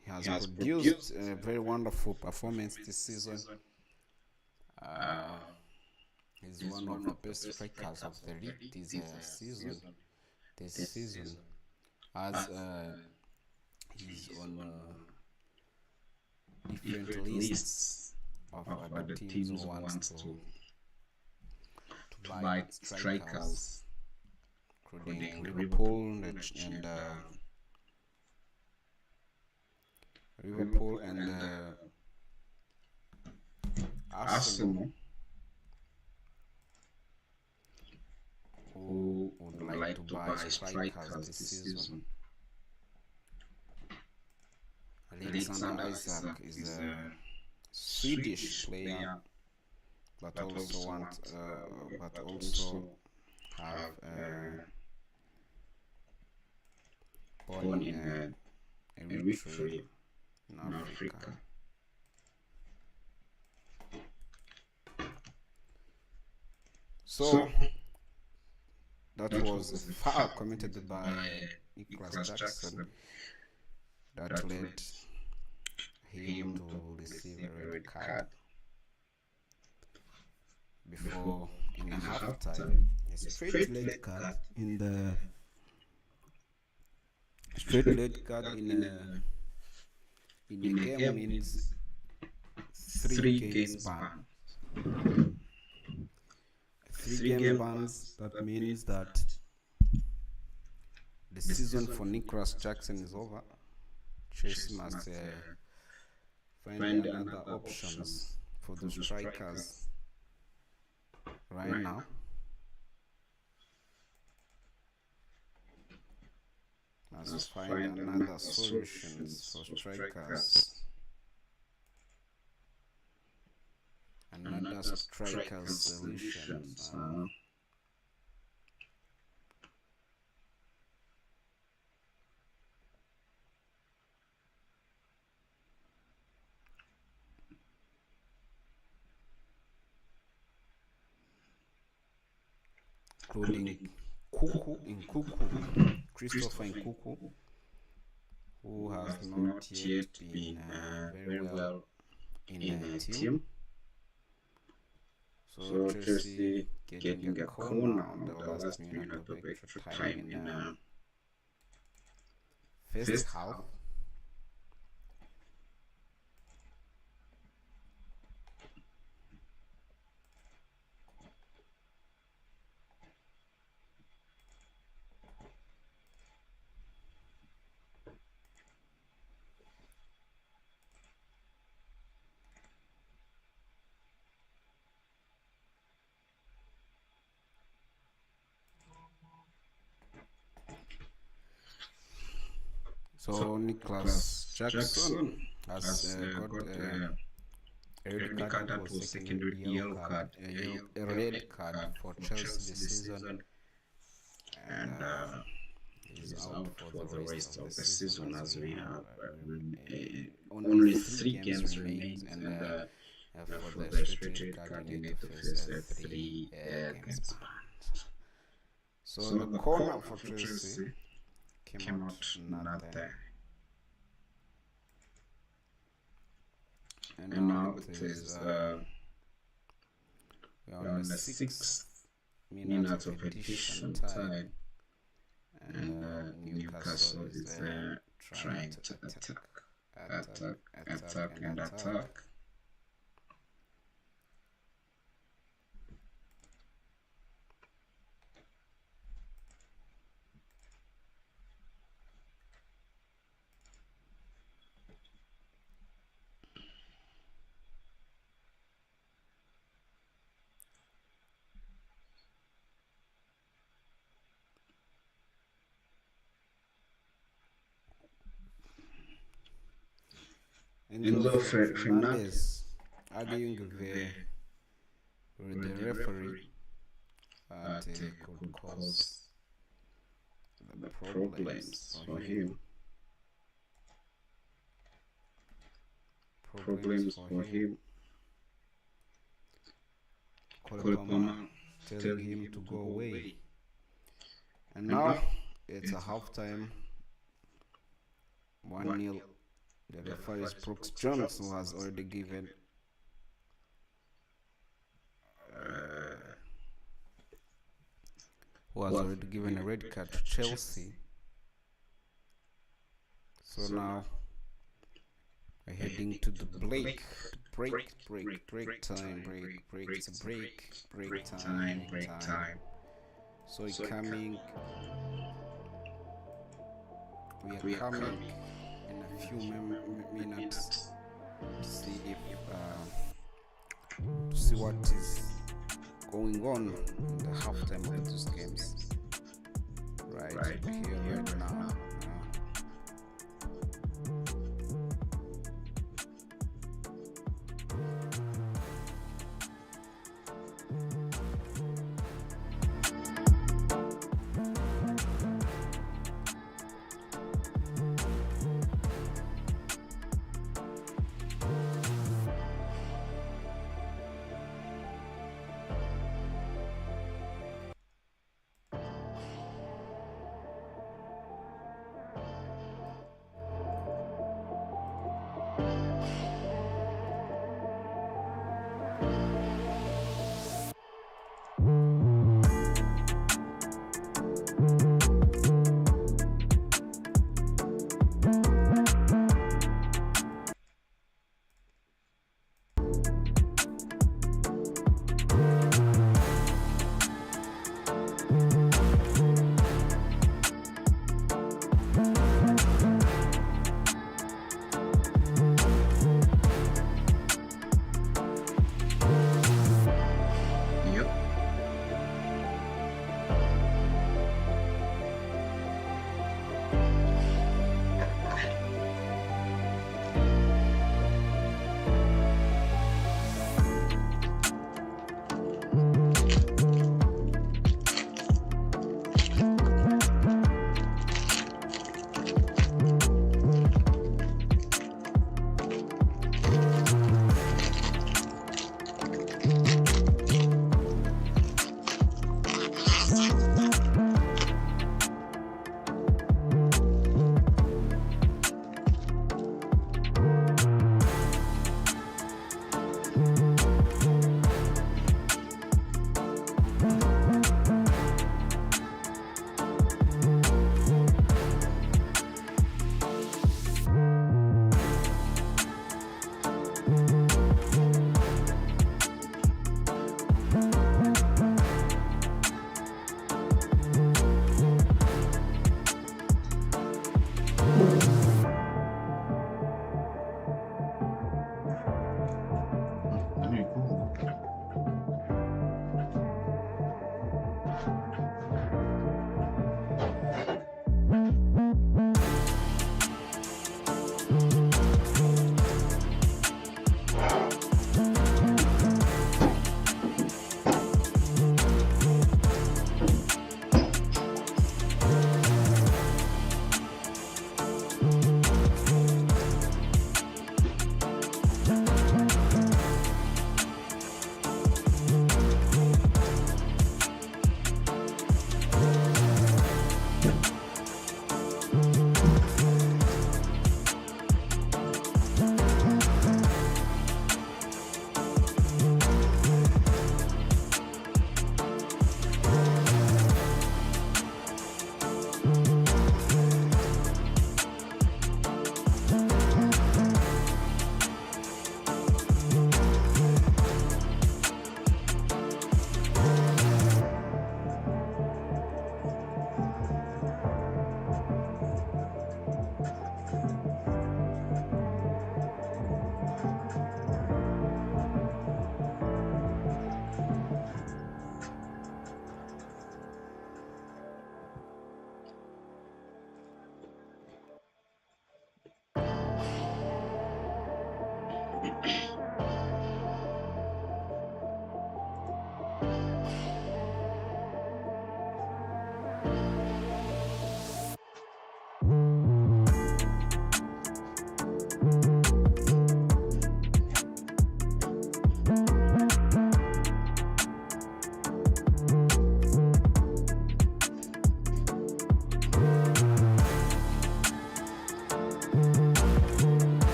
He has produced a very wonderful performance this season. He's one of the best strikers of the league this season, as he's on different lists of other teams who wants to buy strikers, including Liverpool and Arsenal, who would like to buy strikers this season. Alexander Isaac is a Swedish player, but also have born in Eritrea in Africa. So that was a foul committed by Nicholas Jackson that led him to receive a red card before in a halftime. A straight red card in a game means 3 games ban. 3 game bans, that means that the season for Nicholas Jackson is over. Chelsea must find another options for the strikers right now. Must find another solutions for strikers. Another strikers solutions. Including Christopher Nkuku, who has not yet been very well in the team. So Chelsea getting getting a a corner corner on on the the last last minute minute of of extra extra time time in in first first half. half. So Nicholas Nicholas Jackson Jackson has has got got a a red red card. card That that was was second second yellow yellow card, card, a a red red card card for for Chelsea Chelsea this this season, season, and and he's he's out out for for the the rest rest of the of the season, season as as we we have have only only three three games games remains, remains, and and for for the the straight straight red red card, you card you need need to to face face a three three games games ban. ban. So So the the corner corner for for Chelsea Chelsea came came out out nothing, nothing. and And now now it it is is we're we're on the on the sixth sixth minute minute of of addition addition time, time, and and Newcastle Newcastle is is trying trying to to attack, attack, attack, attack, attack, and and attack. attack. Enzo Fernandez Fernandez arguing arguing with with the the referee referee that that could could cause cause the the problems problems for for him. him. Problems Problems for for him. him. Kolopama Kolopama telling telling him to him to go go away. away. And And now now it's a it's a halftime. 1-0. 1-0. The The referee is referee Brooks Brooks Jones, who Jones has already given uh, a red card to Chelsea. So now we're heading to the break. Break time, it's a break time. So So coming, we are coming in a few minutes to see if to see what is going on in the halftime of these games right here right now.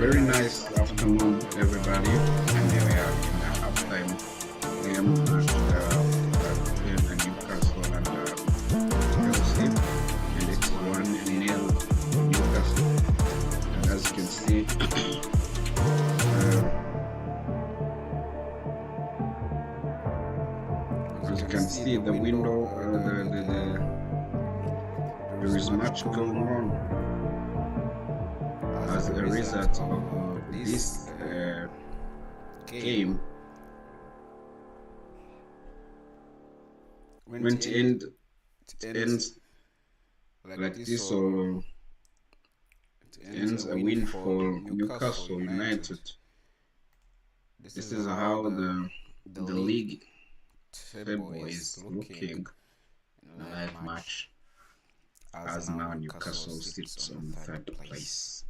Very nice afternoon, everybody, and here we are in the halftime game at the Newcastle and Chelsea, and it's 1-0 Newcastle. And as you can see, the window, there is much going on. As a result of this game, when it ends like this, or it ends a win for Newcastle United, this is how the league table is looking in a live match, as now Newcastle sits on third place.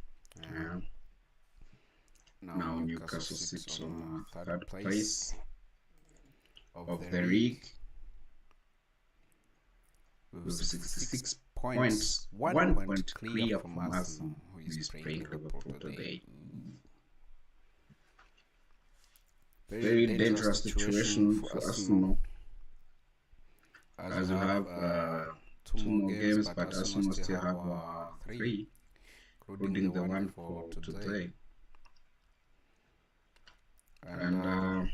Now Newcastle sits on third place of the league with 66 points, 1 point clear from Arsenal, who is playing Liverpool today. Very dangerous situation for Arsenal, as we have 2 more games, but Arsenal still have 3, including the one for today. And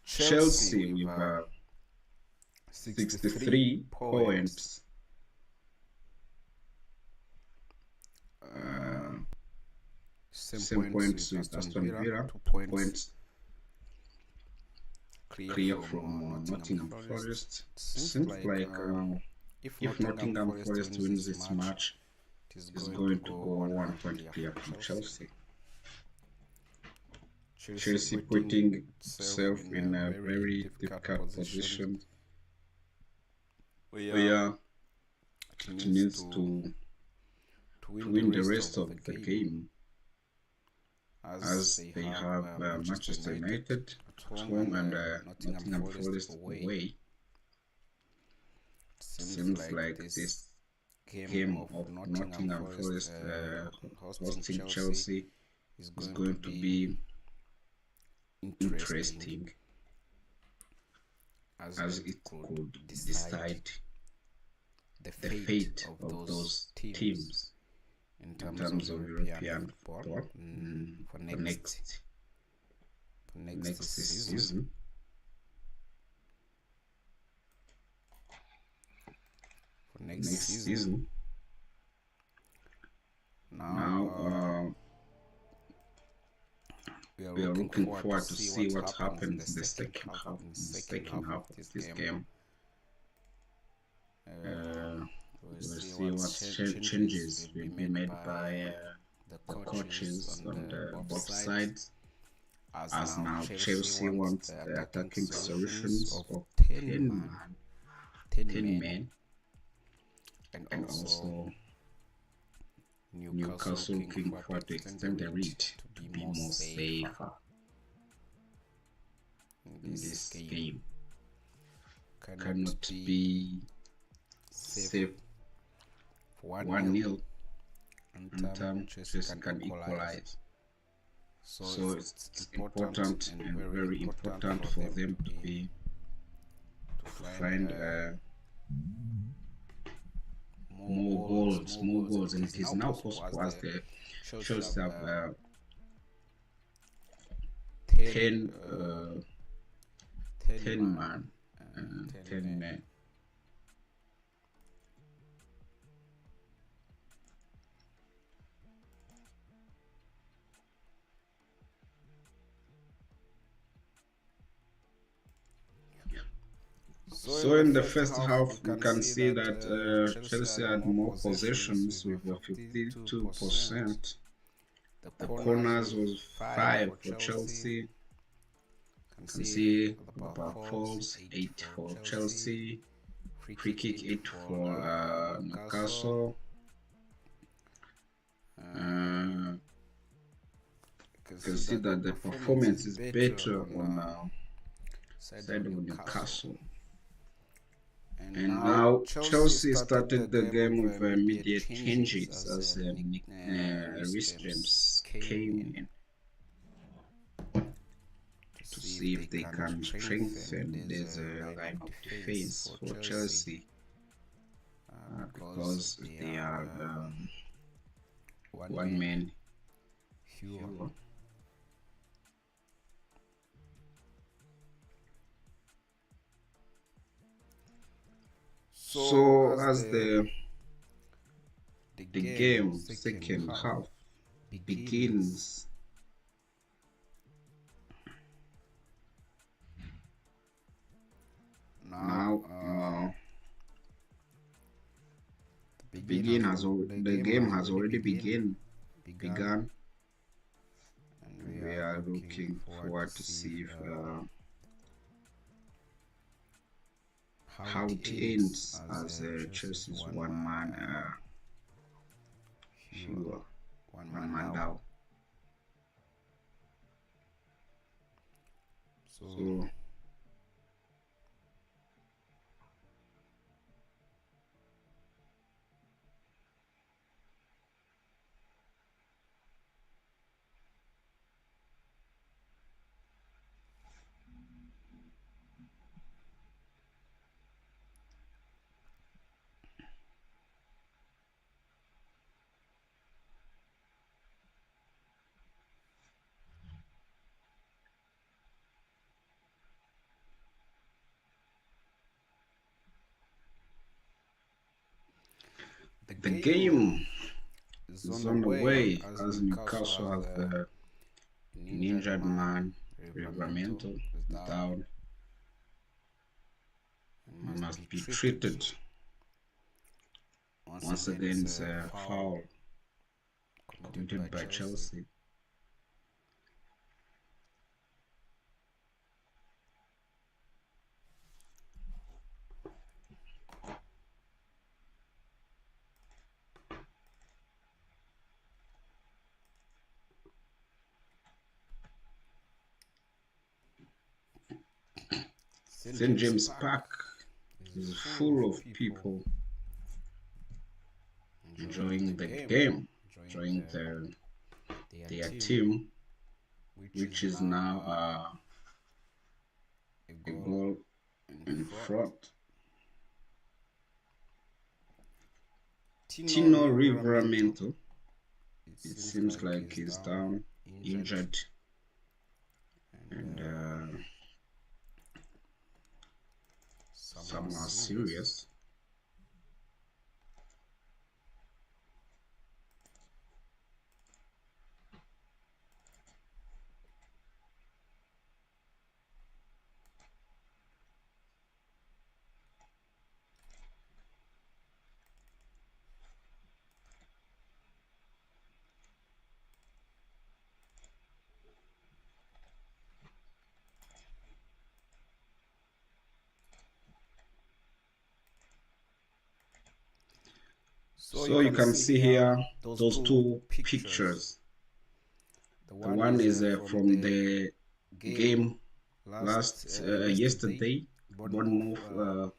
Chelsea with 63 points. Same points with Aston Villa, 2 points clear from Nottingham Forest. Seems like if Nottingham Forest wins this match, it is going to go 1 point clear from Chelsea. Chelsea putting itself in a very difficult position where it needs to win the rest of the game, as they have Manchester United at home and Nottingham Forest away. Seems like this game of Nottingham Forest hosting Chelsea is going to be interesting, as it could decide the the fate of those teams in in terms of European football for for next season. For next season. Now, we are looking forward to see what happens in the second half of this game. We'll see what changes will be made by the coaches on both sides. As now Chelsea wants the attacking solutions of 10 men, and also Newcastle looking forward to extend the lead to be more safer in this game. Cannot be safe for 1-0 and Chelsea can equalize. So it's important and very important for them to find more goals, and it is now possible as the Chelsea have 10 men. So in the first half, we can see that Chelsea had more possessions with 52%. The corners was 5 for Chelsea. You can see about falls 8 for Chelsea. Free kick 8 for Newcastle. You can see that the performance is better on side of Newcastle. And now Chelsea started the game with immediate changes as Reece James came in to see if they can strengthen this line of defense for Chelsea, because they are one man fewer. So as the game second half begins, now the game has already begun, and we are looking forward to see if how it ends as Chelsea's one man down. So the game is on the way as Newcastle has an injured man. Livramento is down and must be treated. Once again, it's a foul committed by Chelsea. St. James Park is full of people enjoying the game, enjoying their team, which is now a goal in front. Tino Tino Livramento, Livramento, it seems like he's down, injured, and somehow serious. So you can see here those two pictures. The one is from the game last yesterday, Bournemouth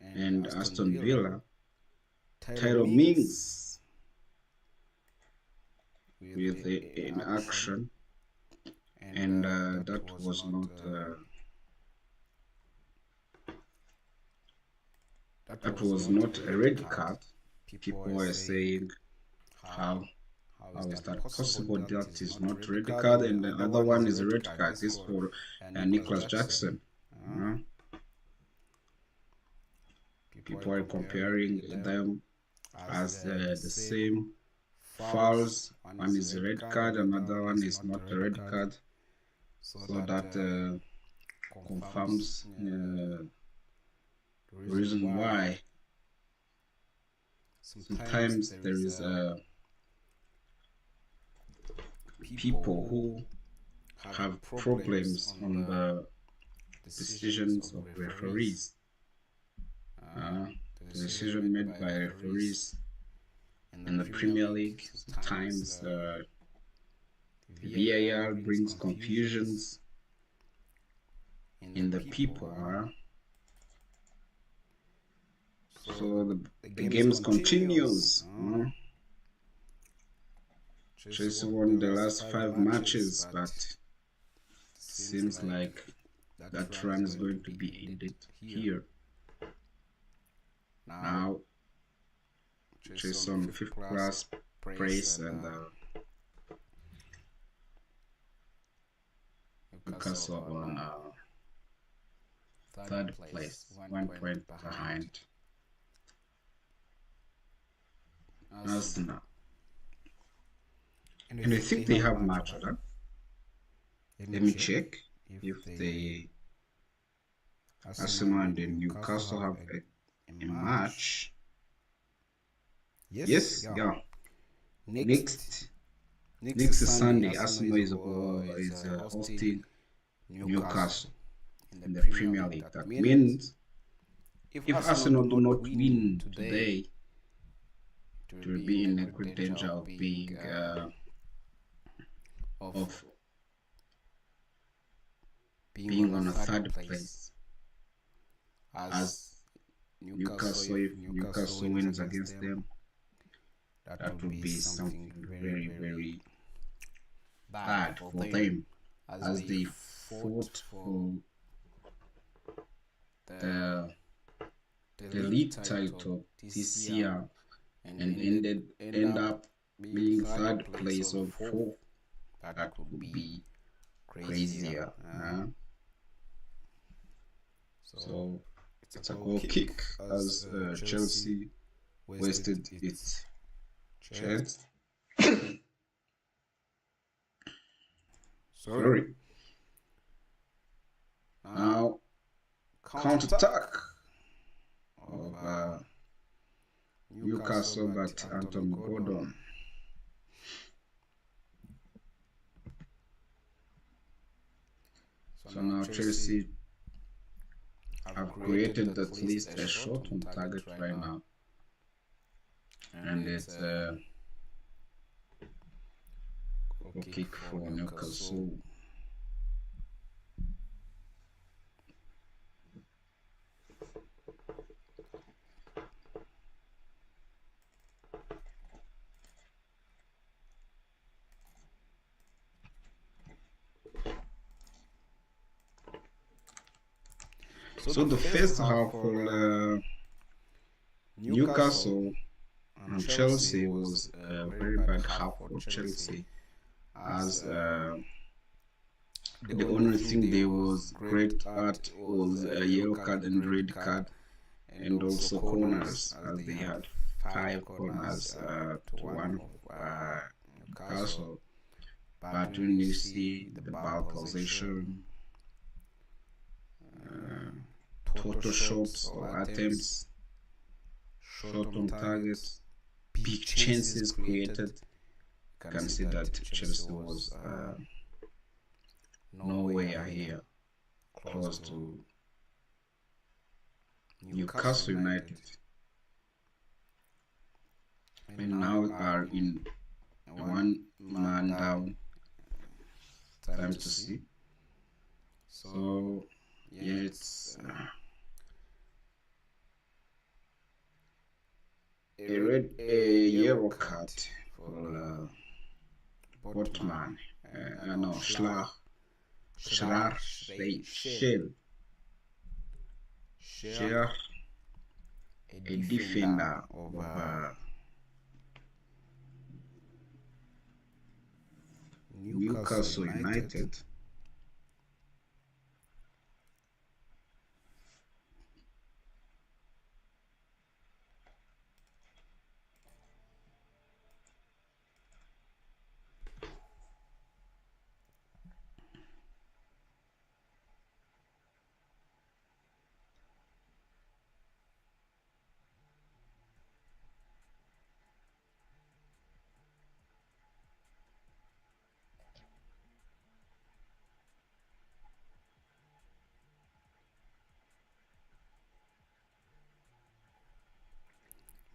and Aston Villa. Tyro Mings with in action, and that was not a red card. People were saying how is that possible? That is not red card, and the other one is a red card. This for Nicholas Jackson. People are comparing them as the same fouls. One is a red card, another one is not a red card. So that confirms the reason why sometimes there is people who have problems on the decisions of referees. The decision made by referees in the Premier League, sometimes the VAR brings confusions in the people. So the game continues. Chelsea won the last 5 matches, but seems like that run is going to be ended here. Now, Chelsea on 5th class place, and Newcastle on 3rd place, 1 point behind Arsenal. And I think they have match, huh? Let me check if the Arsenal and the Newcastle have a match. Yes, yeah. Next Sunday, Arsenal is hosting Newcastle in the Premier League. That means if Arsenal do not win today, it will be in a good danger of being on a 3rd place. As Newcastle, if Newcastle wins against them, that would be something very, very bad for them, as they fought for the league title this year and end up being 3rd place or 4th. That would be crazier. So it's a goal kick as Chelsea wasted its chance. Sorry. Now, counter-attack of Newcastle, but Anthony Gordon. So now Chelsea have created at least a shot on target right now, and it's a goal kick for Newcastle. So the first half for Newcastle and Chelsea was a very bad half for Chelsea, as the only thing they was great at was a yellow card and red card, and also corners, as they had 5 corners to one of Newcastle. But when you see the ball possession, total shots or attempts, shot on target, big chances created, you can see that Chelsea was nowhere here close to Newcastle United. And now we are in one man down. Time to see. So yeah, it's a yellow card for Botman. No, Schär, a defender of Newcastle United.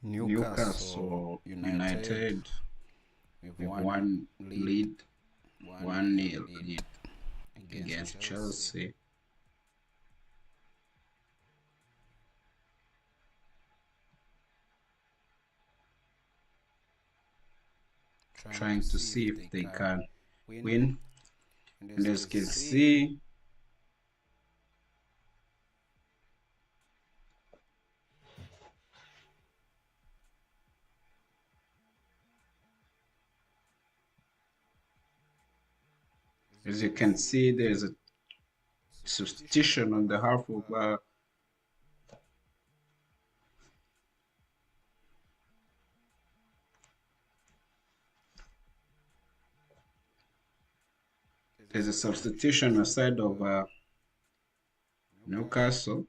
Newcastle United with one lead, 1-0 lead against Chelsea. Trying to see if they can win. And as you can see, there's a substitution on the half of there's a substitution aside of Newcastle.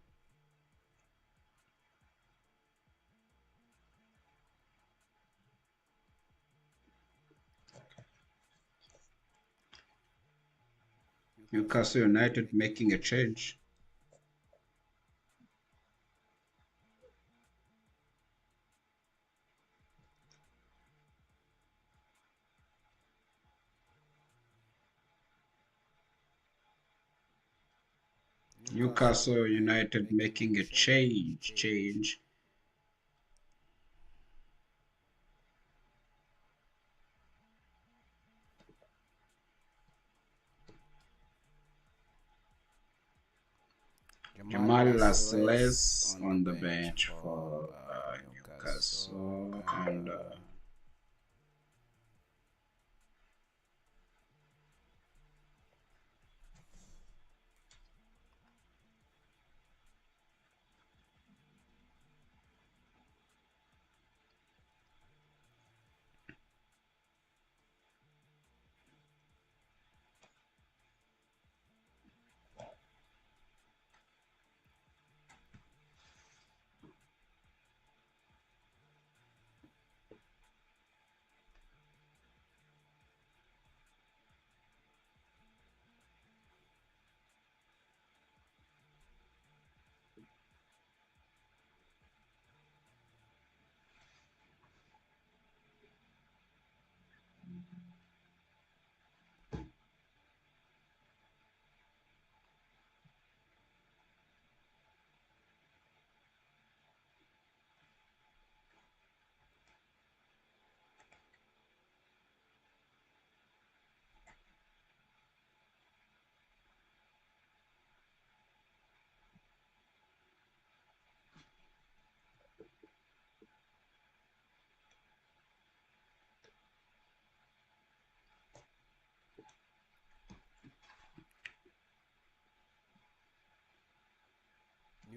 Newcastle United making a change. Newcastle United making a change. Jamal Lascelles on the bench for Newcastle, and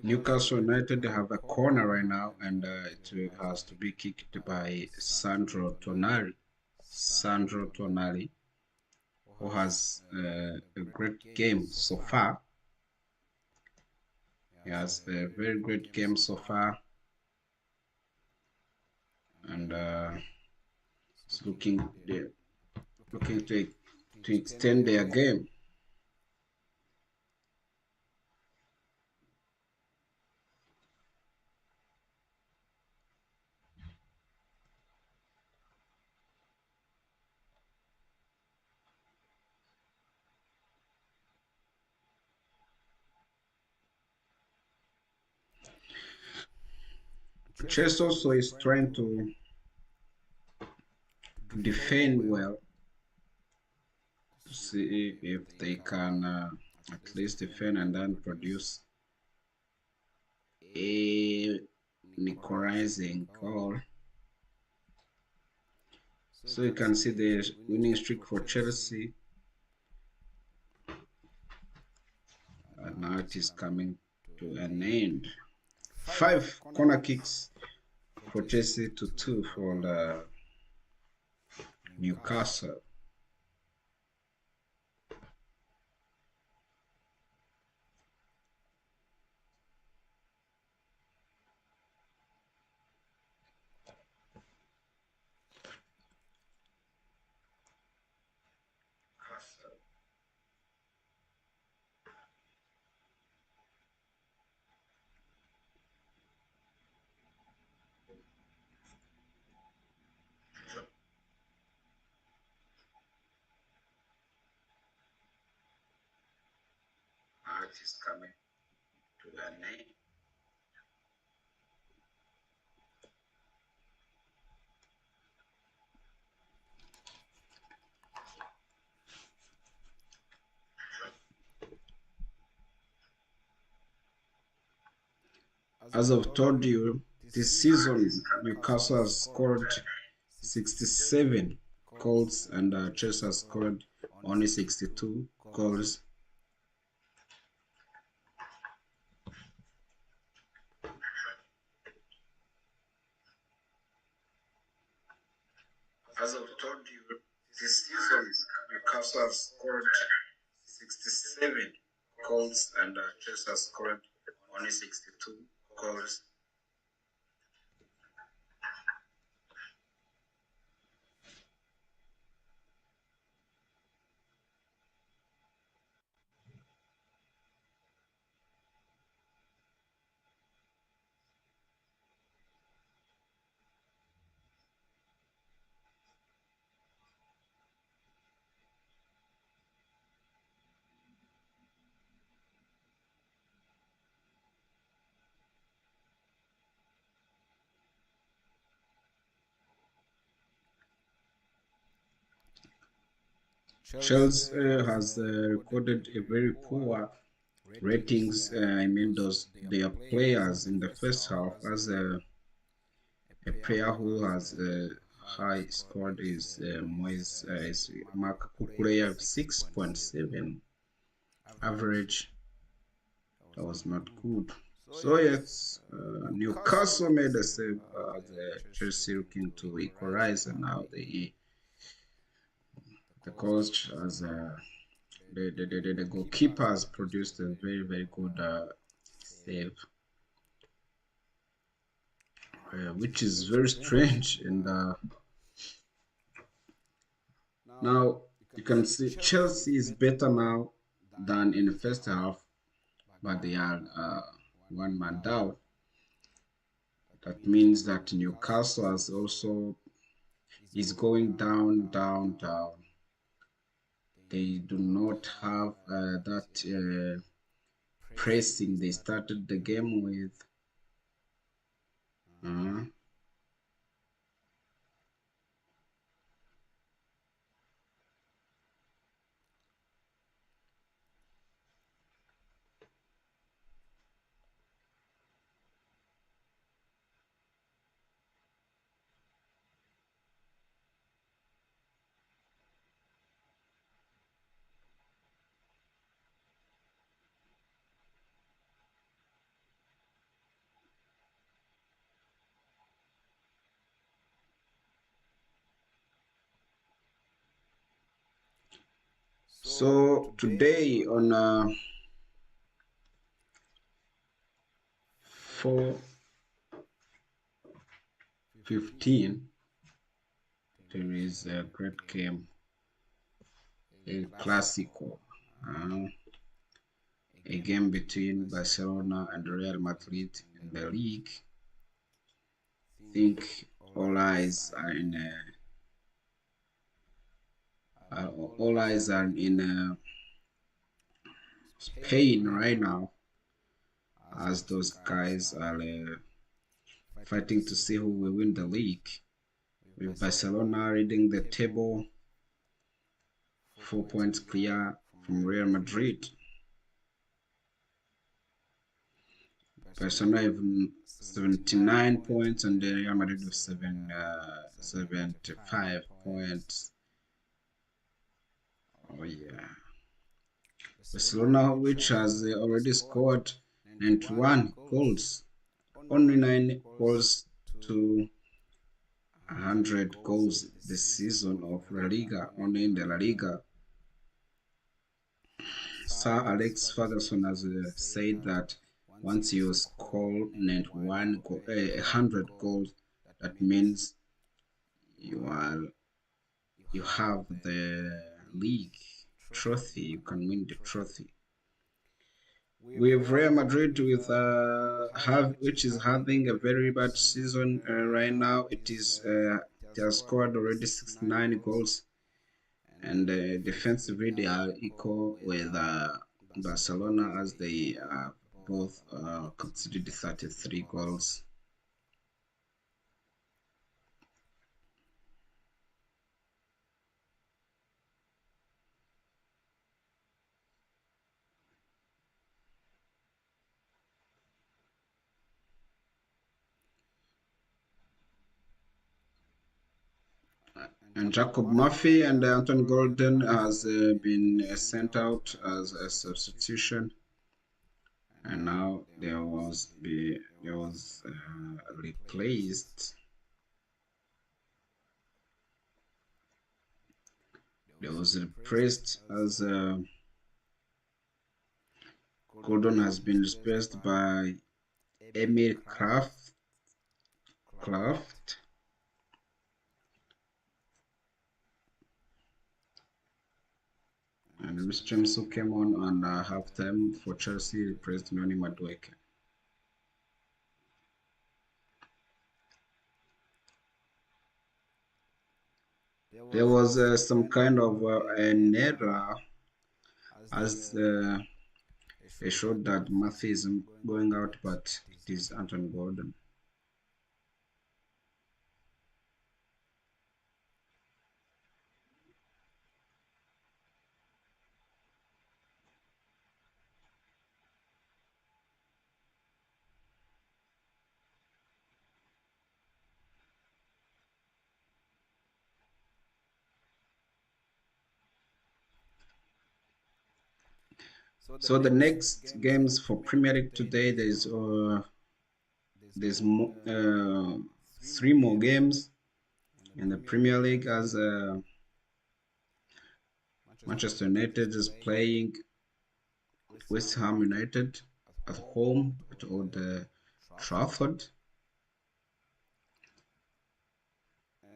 Newcastle United have a corner right now, and it has to be kicked by Sandro Tonali. Sandro Tonali, who has a great game so far. He has a very great game so far, and it's looking to extend their game. Chelsea also is trying to defend well to see if they can at least defend and then produce a equalizing goal. So you can see the winning streak for Chelsea. Now it is coming to an end. 5 corner kicks for Chelsea to 2 for Newcastle. It is coming to an end. As I've told you, this season Newcastle has scored 67 goals and Chelsea has scored only 62 goals. As I've told you, this season Newcastle has scored 67 goals and Chelsea has scored only 62 goals. Chelsea has recorded a very poor ratings. I mean, those their players in the first half. As a player who has high scored is Mark Kukureya 6.7 average. That was not good. So yes, Newcastle made a save. The Chelsea looking to equalize, and now the coach has the goalkeeper has produced a very good save, which is very strange. And now you can see Chelsea is better now than in the first half, but they are one man down. That means that Newcastle has also is going down. They do not have that pressing they started the game with. So today on 4:15, there is a great game, El Clasico, a game between Barcelona and Real Madrid in the league. I think all eyes are in Spain right now, as those guys are fighting to see who will win the league. With Barcelona leading the table, 4 points clear from Real Madrid. Barcelona have 79 points and Real Madrid have 75 points. Oh yeah. Barcelona, which has already scored 91 goals, only 9 goals to 100 goals this season of La Liga, only in the La Liga. Sir Alex Ferguson has said that once you score 100 goals, that means you have the league trophy. You can win the trophy. With Real Madrid, which is having a very bad season right now. It has scored already 69 goals, and defensively they are equal with Barcelona, as they both conceded 33 goals. And Jacob Murphy and Anthony Gordon has been sent out as a substitution, and now there was replaced. There was replaced as Gordon has been replaced by Emil Kraft. And Luis James, who came on halftime for Chelsea, replaced Noni Madueke. There was some kind of an error, as they showed that Murphy is going out, but it is Anthony Gordon. So the next games for Premier League today, there's 3 more games in the Premier League, as Manchester United is playing West Ham United at home at Old Trafford,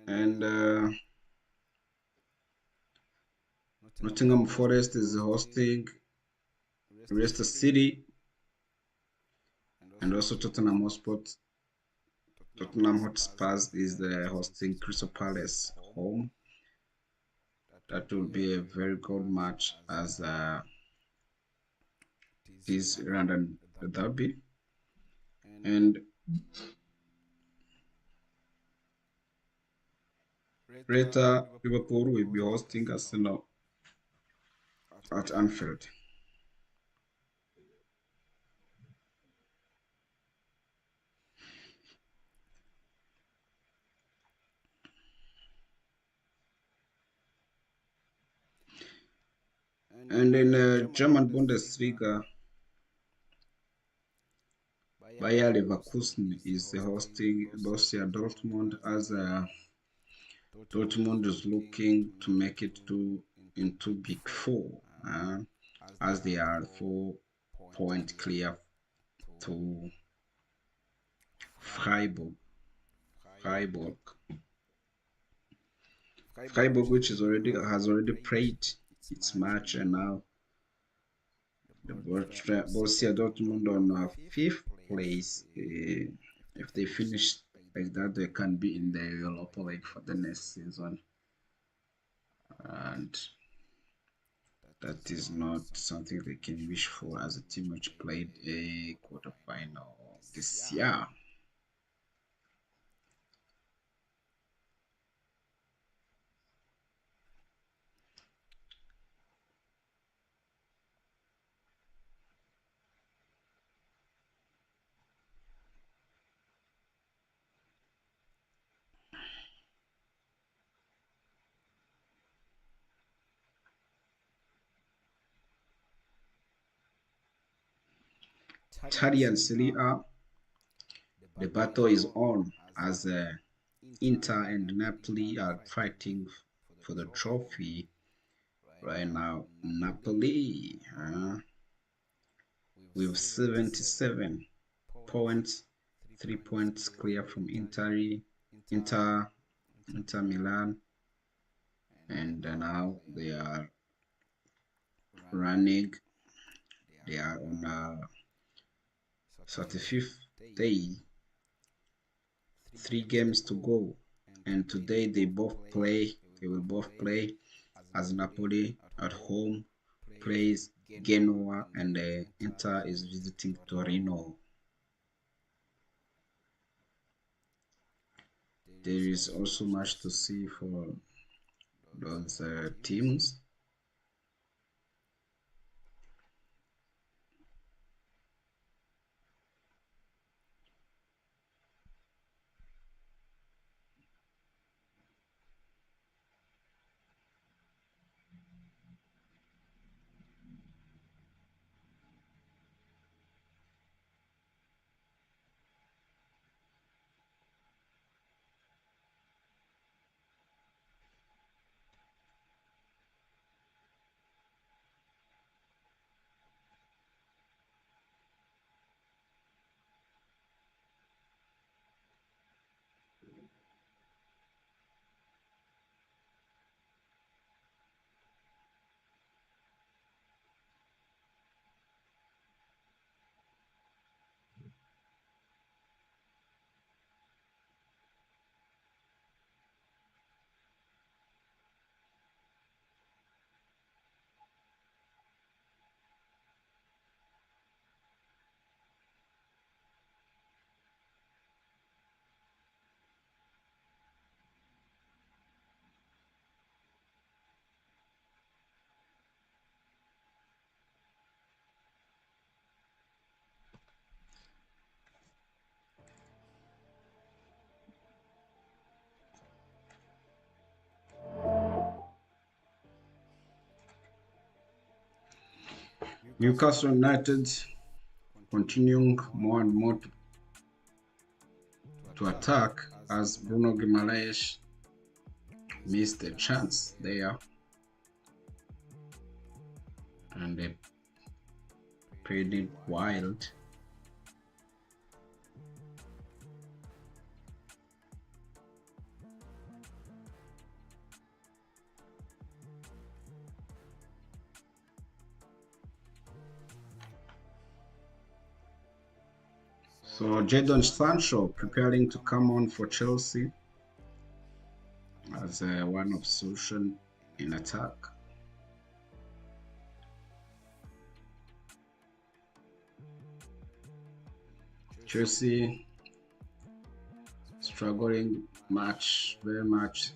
and Nottingham Forest is hosting Leicester City, and also Tottenham Hotspurs is hosting Crystal Palace home. That will be a very good match, as it is London derby, and later Liverpool will be hosting Arsenal at Anfield. And in German Bundesliga, Bayer Leverkusen is hosting Borussia Dortmund, as Dortmund is looking to make it to into Big Four, as they are 4 points clear to Freiburg. Freiburg, which has already played its match, and now the Borussia Dortmund on 5th place. If they finish like that, they can be in the Europa League for the next season, and that is not something they can wish for as a team which played a quarterfinal this year. Italian Serie A, the battle is on as Inter and Napoli are fighting for the trophy right now. Napoli with 77 points, 3 points clear from Inter Milan, and now they are running. They are on 35th day, 3 games to go, and today they will both play as Napoli at home plays Genoa, and Inter is visiting Torino. There is also much to see for those teams. Newcastle United continuing more and more to attack as Bruno Guimaraes missed a chance there, and they played it wild. So Jadon Sancho preparing to come on for Chelsea as one of solution in attack. Chelsea struggling very much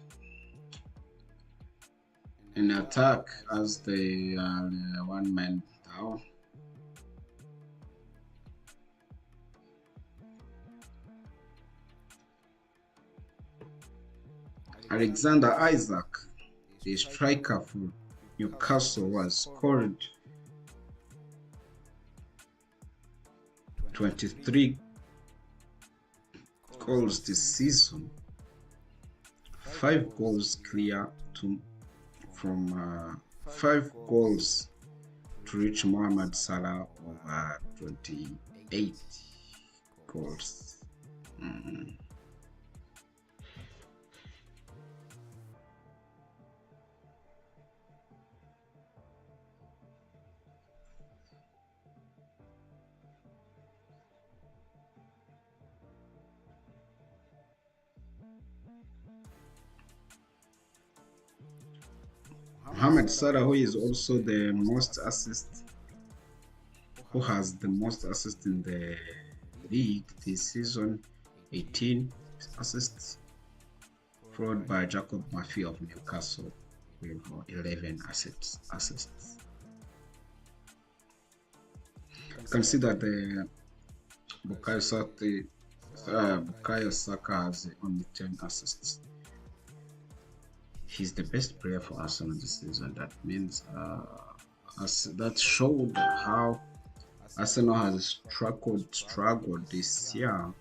in attack as they are one man down. Alexander Isak, the striker for Newcastle, was scored 23 goals this season, 5 goals clear from 5 goals to reach Mohamed Salah over 28 goals. Mohamed Salah, who is also the most assists, who has the most assists in the league this season, 18 assists, followed by Jacob Murphy of Newcastle with 11 assists. You can see that the Bukayo Saka has only 10 assists. He's the best player for Arsenal this season. That means that showed how Arsenal has struggled this year.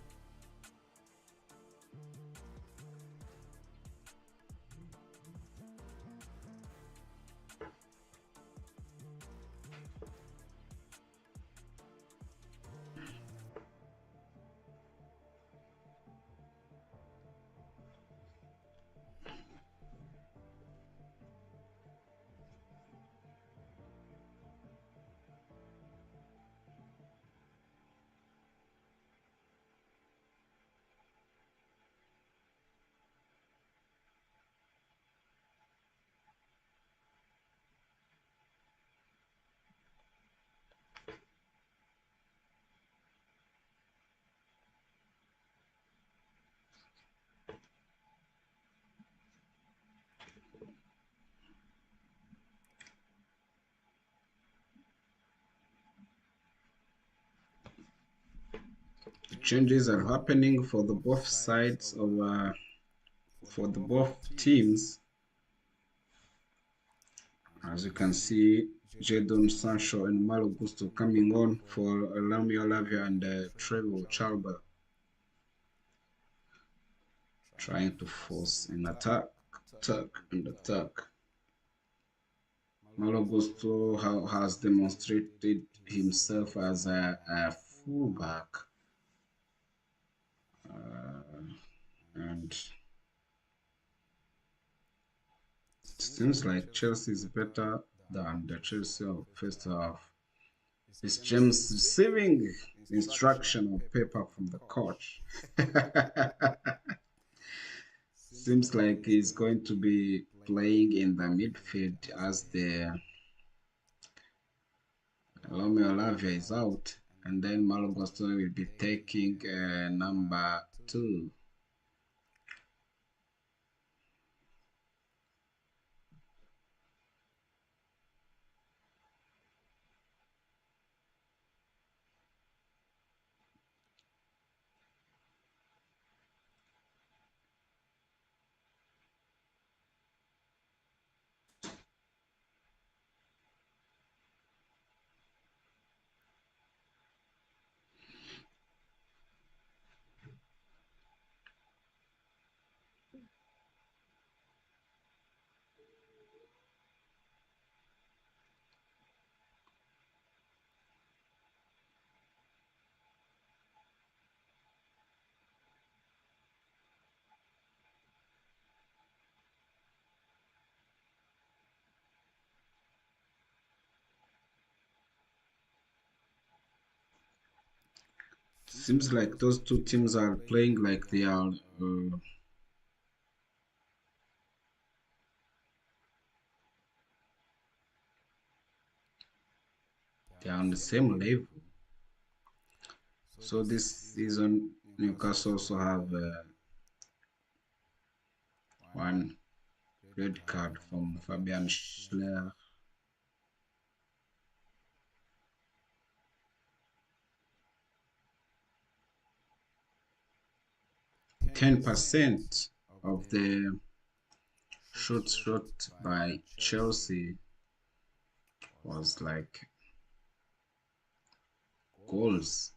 Changes are happening for the both sides of for the both teams. As you can see, Jadon Sancho and Malo Gusto coming on for Romeo Lavia and Trevor Chalba, trying to force an attack. Malo Gusto has demonstrated himself as a fullback, and it seems like Chelsea is better than the Chelsea of first half. Is James receiving instruction or paper from the coach? Seems like he's going to be playing in the midfield as the Romeo Lavia is out, and then Malo Gusto will be taking number 2. Seems like those two teams are playing like they are on the same level. So this season, Newcastle also have one red card from Fabian Schler. 10% of the shots shot by Chelsea was like goals.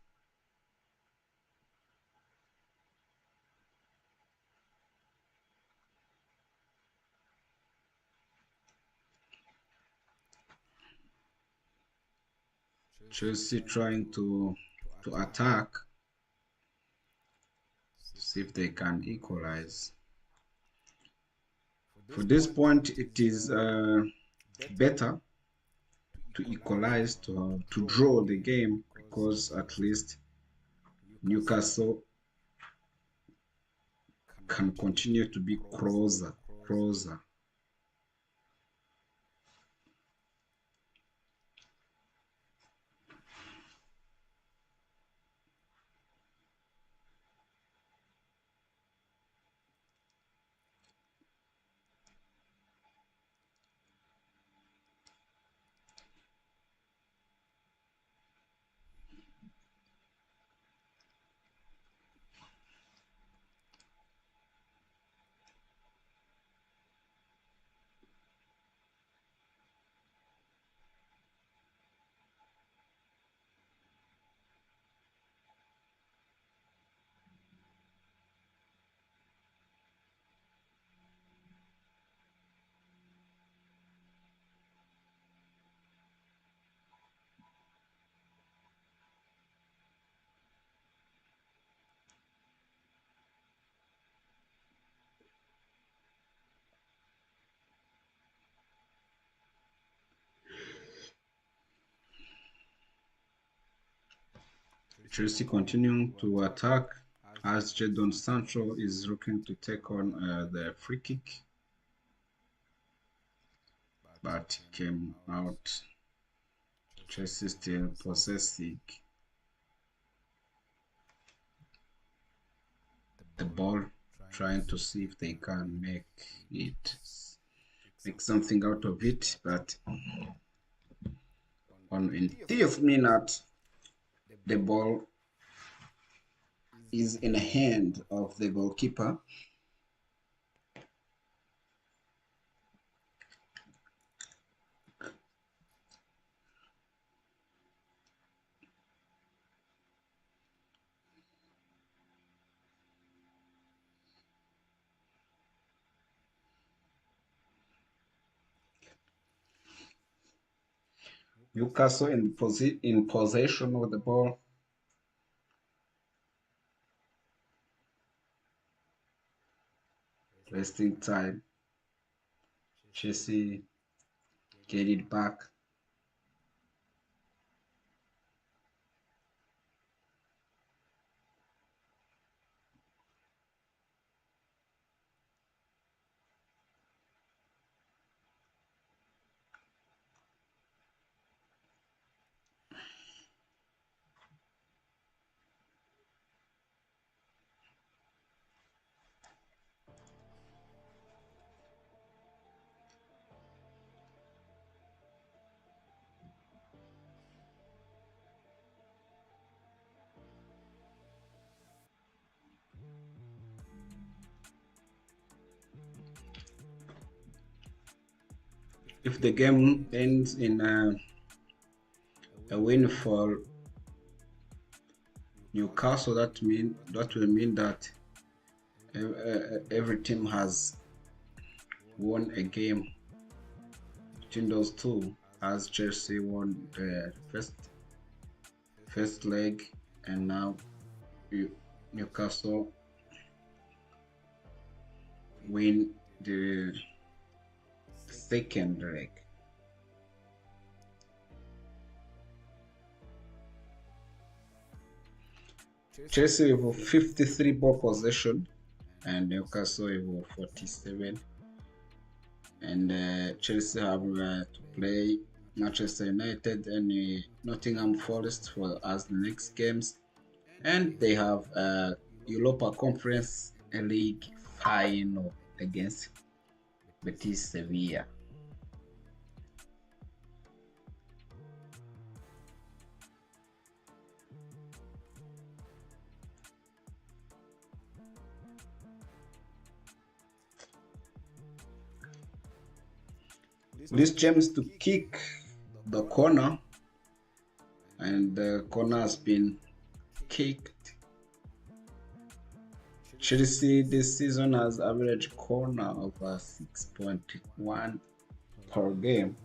Chelsea trying to attack, see if they can equalize. For this point, it is better to equalize, to draw the game, because at least Newcastle can continue to be closer. Chelsea continuing to attack as Jadon Sancho is looking to take on the free kick, but came out. Chelsea still possessing the ball, trying to see if they can make something out of it, but in 30th minute the ball is in the hand of the goalkeeper. Newcastle in possession of the ball. Wasting time. Chelsea get it back. If the game ends in a win for Newcastle, that will mean that every team has won a game between those two, as Chelsea won the first leg, and now Newcastle win the second leg. Chelsea with 53 ball possession and Newcastle with 47. And Chelsea have to play Manchester United and Nottingham Forest as the next games, and they have Europa Conference League final against Betis Sevilla. This James to kick the corner, and the corner has been kicked. Chelsea this season has average corner of 6.1 per game.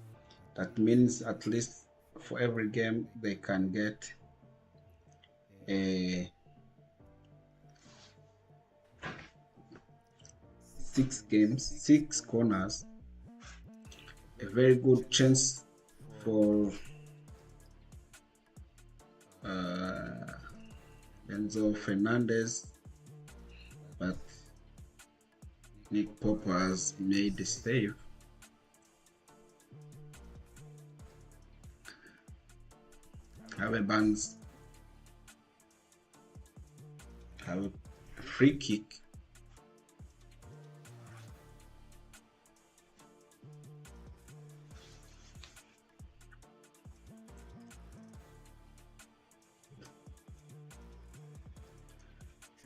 That means at least for every game they can get a 6 corners, a very good chance for Enzo Fernandez, but Nick Pope has made the save. Banks have a free kick.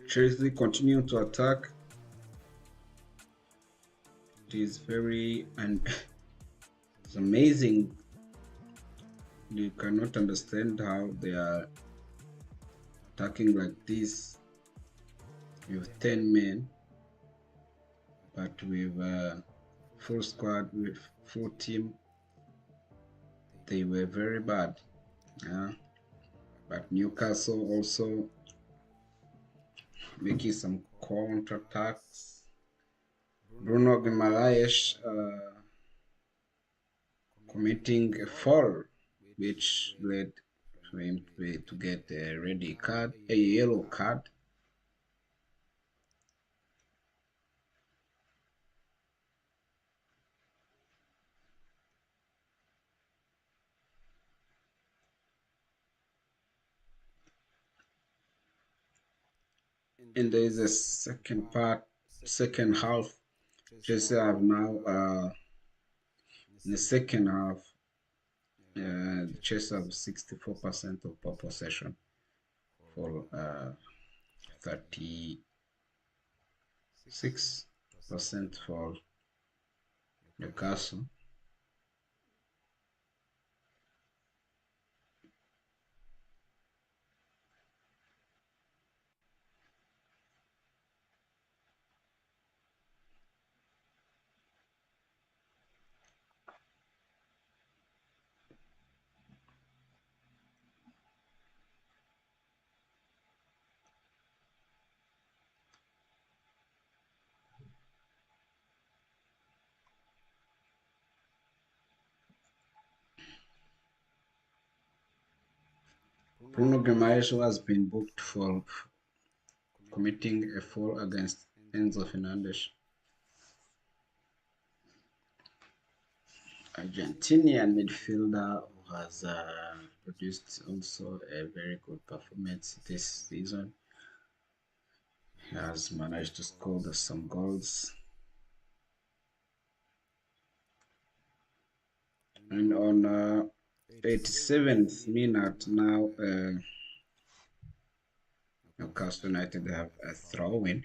Chelsea continue to attack. It is very it's amazing. You cannot understand how they are attacking like this with 10 men, but with full squad, with full team, they were very bad. But Newcastle also making some counter attacks. Bruno Guimaraes committing a foul, which led to him to get a yellow card. And there is a second half. Chelsea have now in the second half, Chelsea have 64% of ball possession for 36% for Newcastle. Bruno Guimaraes has been booked for committing a foul against Enzo Fernandez. Argentinian midfielder who has produced also a very good performance this season. He has managed to score some goals. And on 87th minute now, Newcastle United have a throw-in.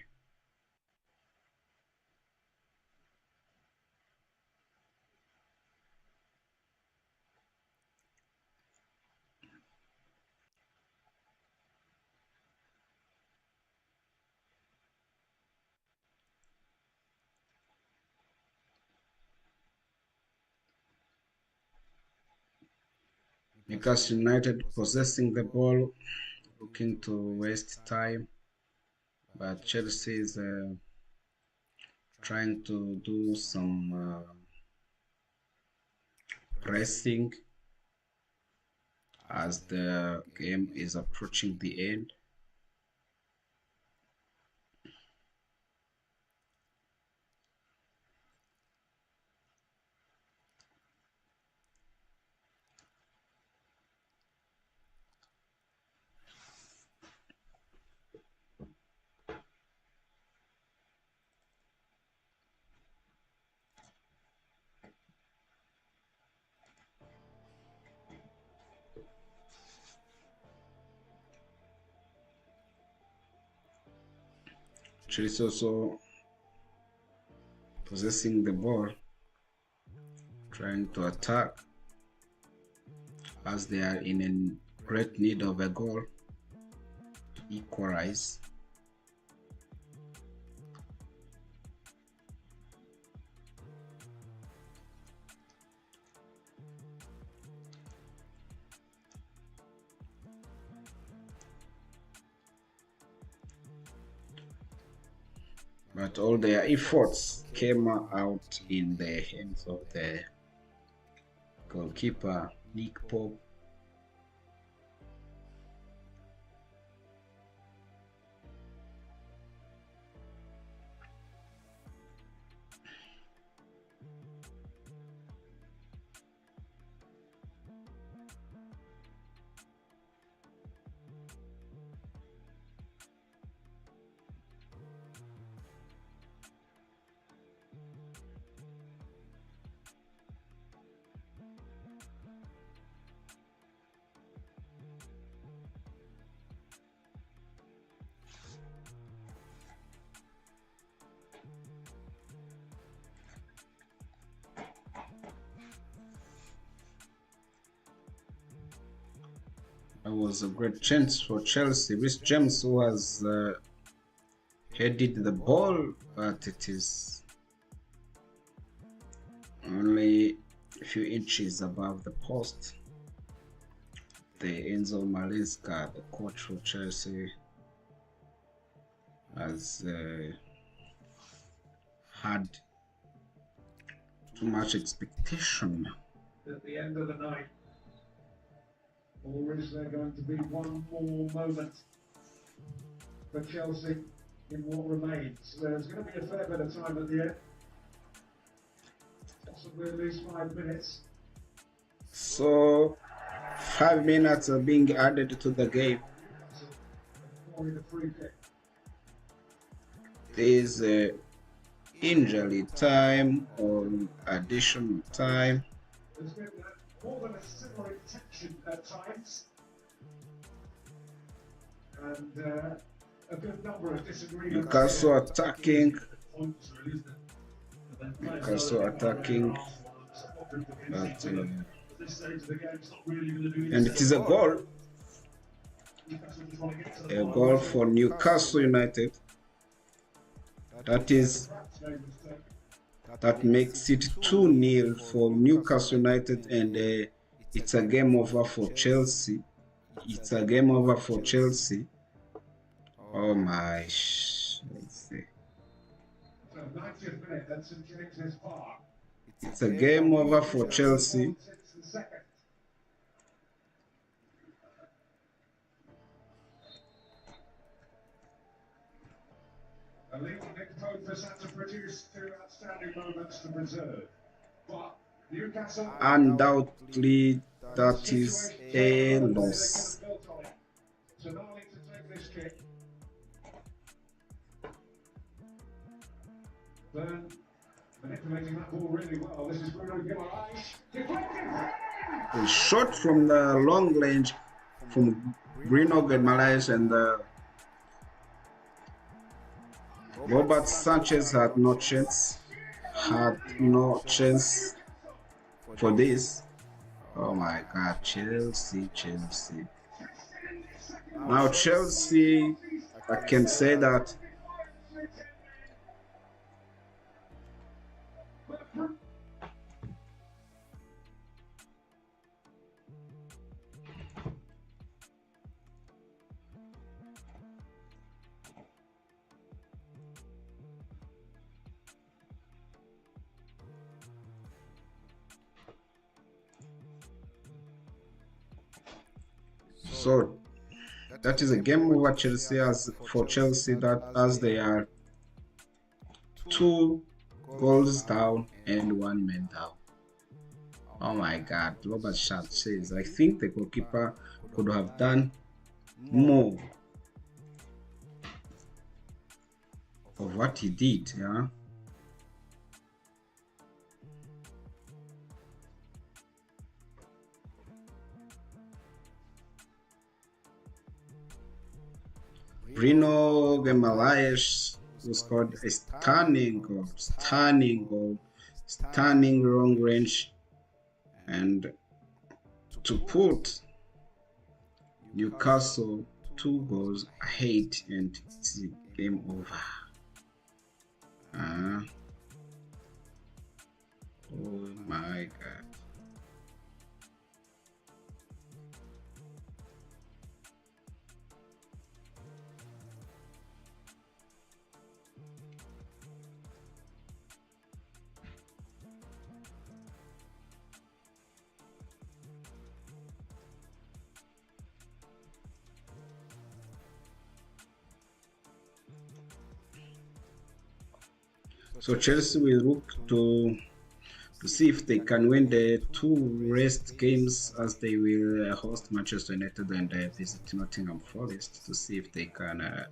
Newcastle United possessing the ball, looking to waste time, but Chelsea is trying to do some pressing as the game is approaching the end. Chelsea also possessing the ball, trying to attack as they are in great need of a goal to equalize. but all their efforts came out in the hands of the goalkeeper Nick Pope. That was a great chance for Chelsea. Rhys James, who has headed the ball, but it is only a few inches above the post. The Enzo Maresca, the coach for Chelsea, has had too much expectation. At the end of the night, or is there going to be one more moment for Chelsea in what remains? There's going to be a fair bit of time at the end, possibly at least 5 minutes. So 5 minutes are being added to the game. There's injury time or additional time. There's been more than a similar intention at times, and a good number of disagreements. Newcastle attacking, but and it is a goal for Newcastle United. That makes it 2-0 for Newcastle United, and it's a game over for Chelsea. It's a game over for Chelsea. Oh my! Let's see. It's a game over for Chelsea. A league Nick Pope has had to produce 2 outstanding moments to preserve. But Newcastle, undoubtedly, that is a loss. Sonali to take this kick. Burn manipulating that ball really well. This is Bruno Guimaraes. A shot from the long range from Bruno Guimaraes, and Robert Sanchez had no chance. For this. Oh my God, Chelsea. Now Chelsea, I can say that so that is a game over Chelsea for Chelsea, that as they are 2 goals down and 1 man down. Oh my God, Robert Sanchez. I think the goalkeeper could have done more of what he did, yeah. Bruno Guimaraes, who scored a stunning goal, stunning long range, and to put Newcastle 2 goals ahead, and it's game over. Oh my God. So Chelsea will look to see if they can win the two rest games, as they will host Manchester United and visit Nottingham Forest, to see if they can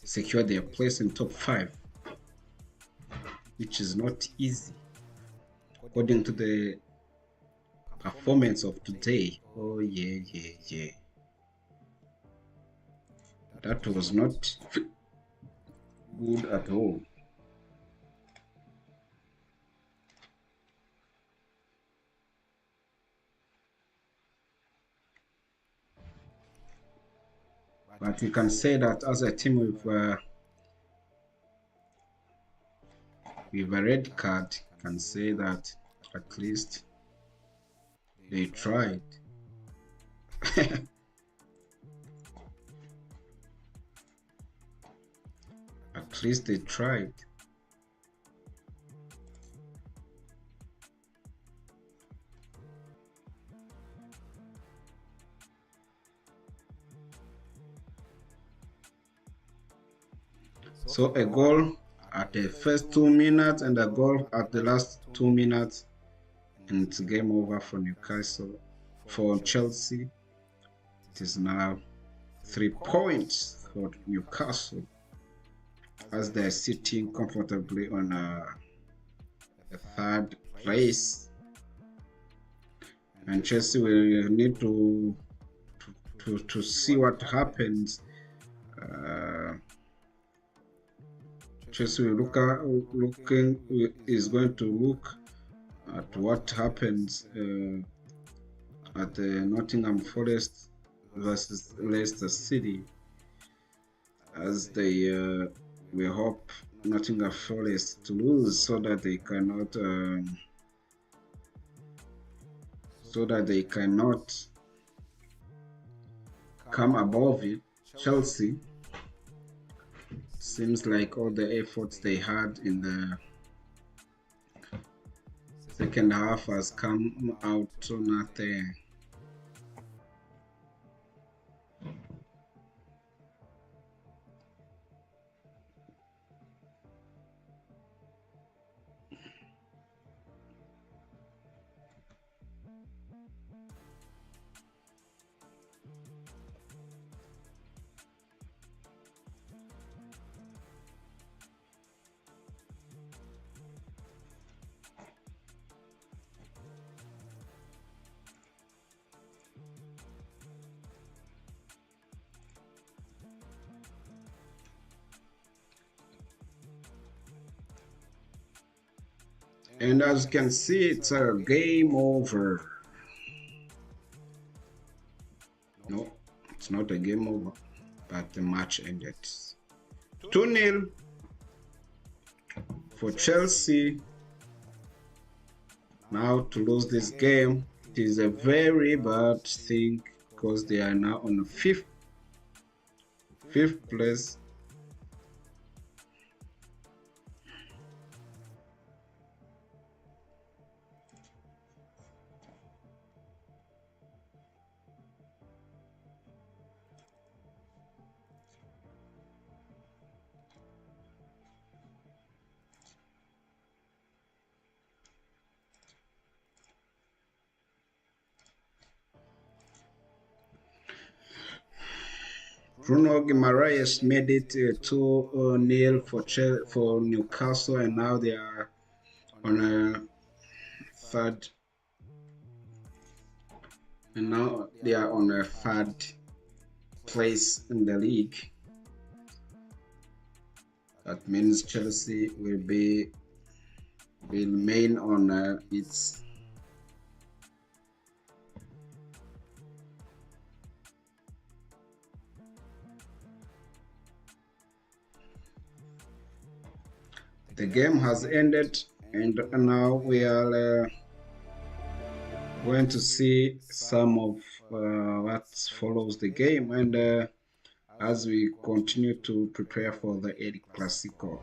secure their place in top 5, which is not easy according to the performance of today. Oh yeah, that was not good at all. But we can say that as a team with a red card, can say that at least they tried. At least they tried. So a goal at the first 2 minutes and a goal at the last 2 minutes, and it's game over for Newcastle. For Chelsea, it is now 3 points for Newcastle, as they're sitting comfortably on a 3rd place, and Chelsea will need to see what happens. Chelsea is going to look at what happens at the Nottingham Forest versus Leicester City, as they will hope Nottingham Forest to lose so that they cannot come above it. Chelsea, seems like all the efforts they had in the second half has come out to nothing. And as you can see, it's a game over. No, it's not a game over, but the match ended 2-0 for Chelsea. Now to lose this game, it is a very bad thing, because they are now on the fifth place. Bruno Guimaraes made it 2-0 for Newcastle, and now they are on a 3rd. And now they are on a 3rd place in the league. That means Chelsea will remain on its the game has ended, and now we are going to see some of what follows the game, and as we continue to prepare for the El Clasico.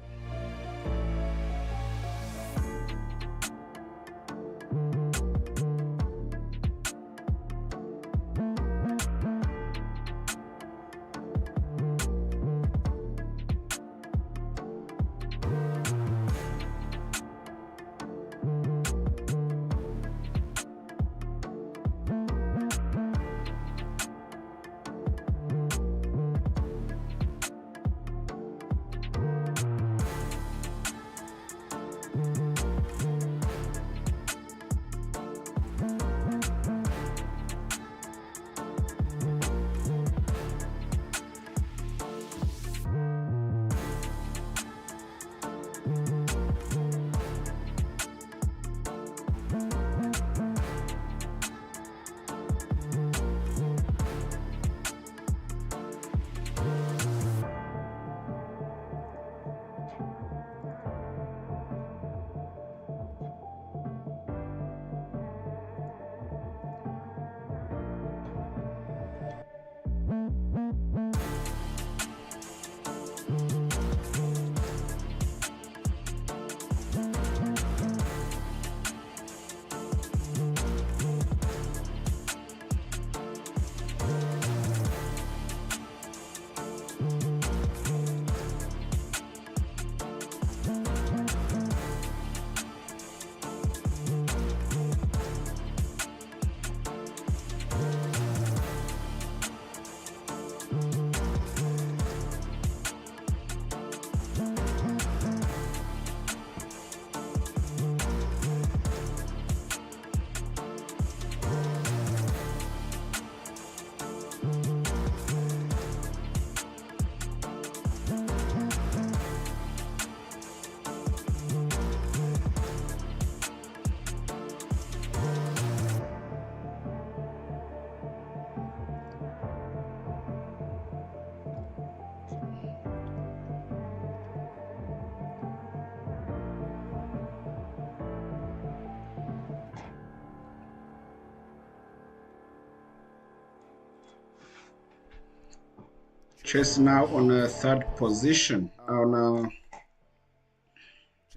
Chelsea now on a third position.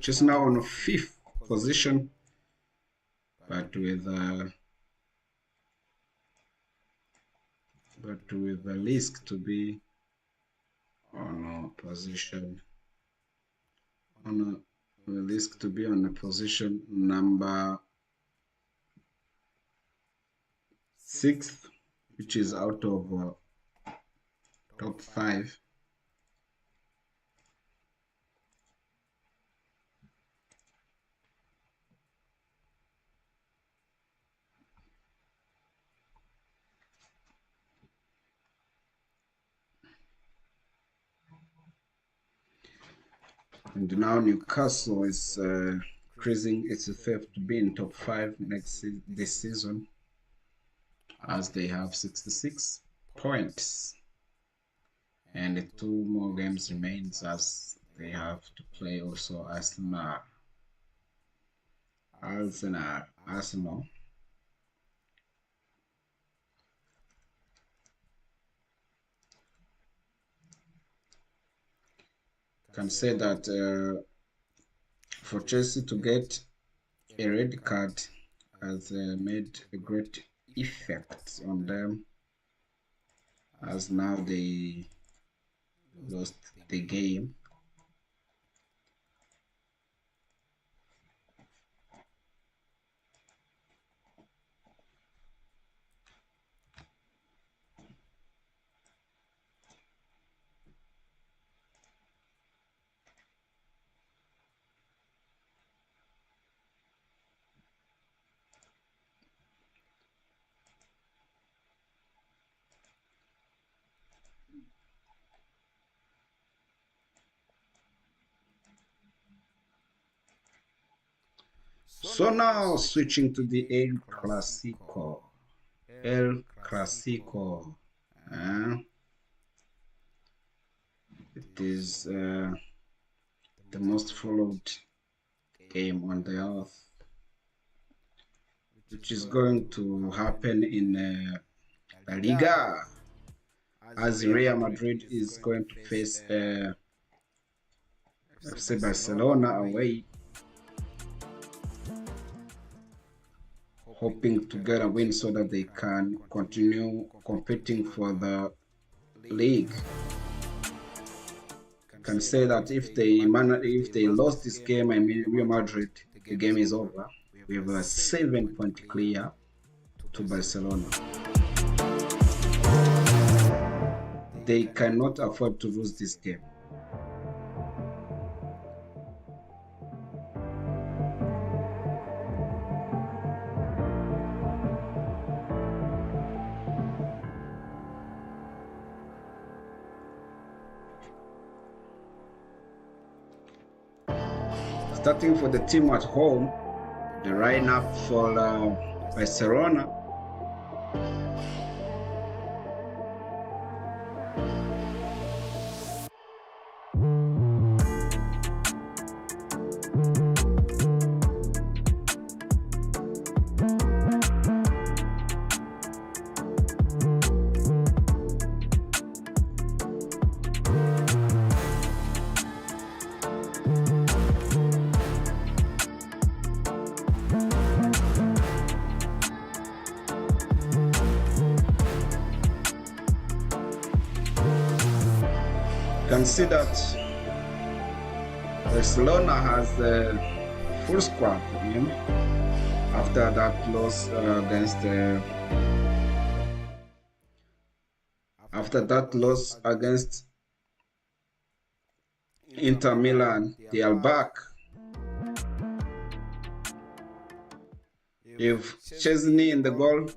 Chelsea now on a fifth position, but with a risk to be on a position number 6th, which is out of top 5. And now Newcastle is increasing its fifth to be in top 5 this season, as they have 66 points, and 2 more games remains as they have to play also Arsenal. Can say that for Chelsea to get a red card has made a great effect on them, as now they lost the game. So now switching to the El Clasico. It is the most followed game on the earth, which is going to happen in La Liga, as Real Madrid is going to face FC Barcelona away, hoping to get a win so that they can continue competing for the league. Can say that if they lost this game, I mean Real Madrid, the game is over. We have a 7-point clear to Barcelona. They cannot afford to lose this game. Starting for the team at home, the lineup for Barcelona. Can see that Barcelona has the full squad in after that loss against Inter Milan. They are back. If Chesney in the goal,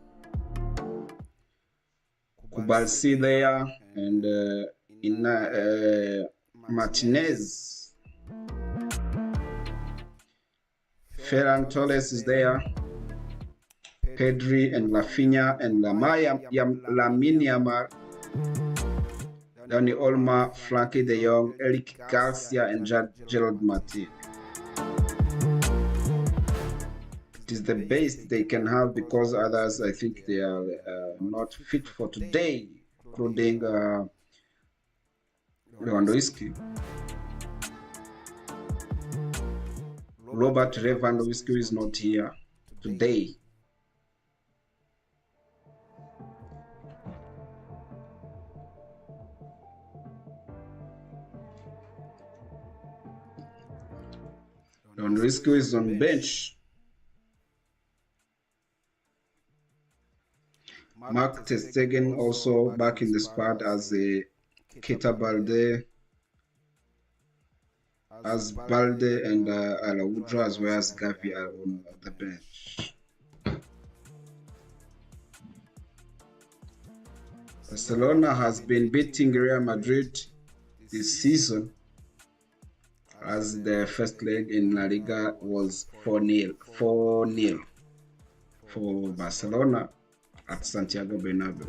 Kubalsi there, and Martinez. Ferran Torres is there. Pedri and Rafinha and Lamine Yamal. Dani Olmo, Frankie de Jong, Eric Garcia, and Gerard Martin. It is the best they can have, because others, I think, they are not fit for today, including Lewandowski. Robert Lewandowski is not here today. Lewandowski is on bench. Mark ter Stegen also back in the squad as a Keita Balde, as Balde and Alaudra, as well as Gavi are on the bench. Barcelona has been beating Real Madrid this season, as the first leg in La Liga was 4-0 for Barcelona at Santiago Bernabeu.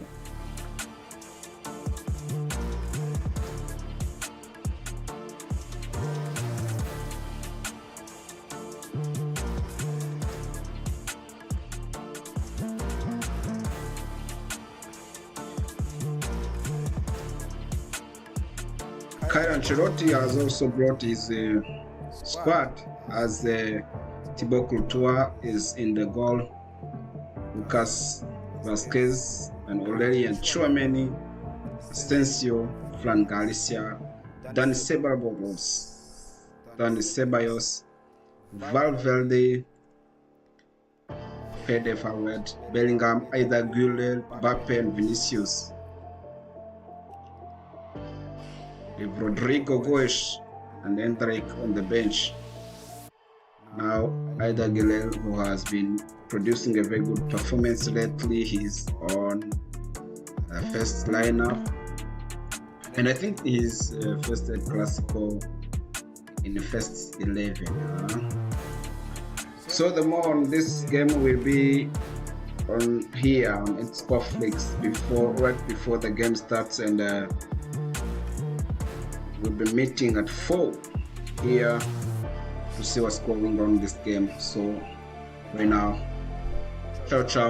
Carlo Ancelotti has also brought his squad, as Thibaut Courtois is in the goal, Lucas Vazquez and Aurelien Tchouameni, Asensio, Fran Garcia, Dani Ceballos, Valverde, Fede Valverde, Bellingham, Aida Güler, Mbappe and Vinicius. With Rodrigo Goes and Hendrik on the bench. Now Aida Güler, who has been producing a very good performance lately, he's on the first lineup, and I think he's first at Clasico in the first 11. So the more on this game will be on here on Sportflix right before the game starts, and we'll be meeting at 4 here to see what's going on in this game. So right now, ciao ciao.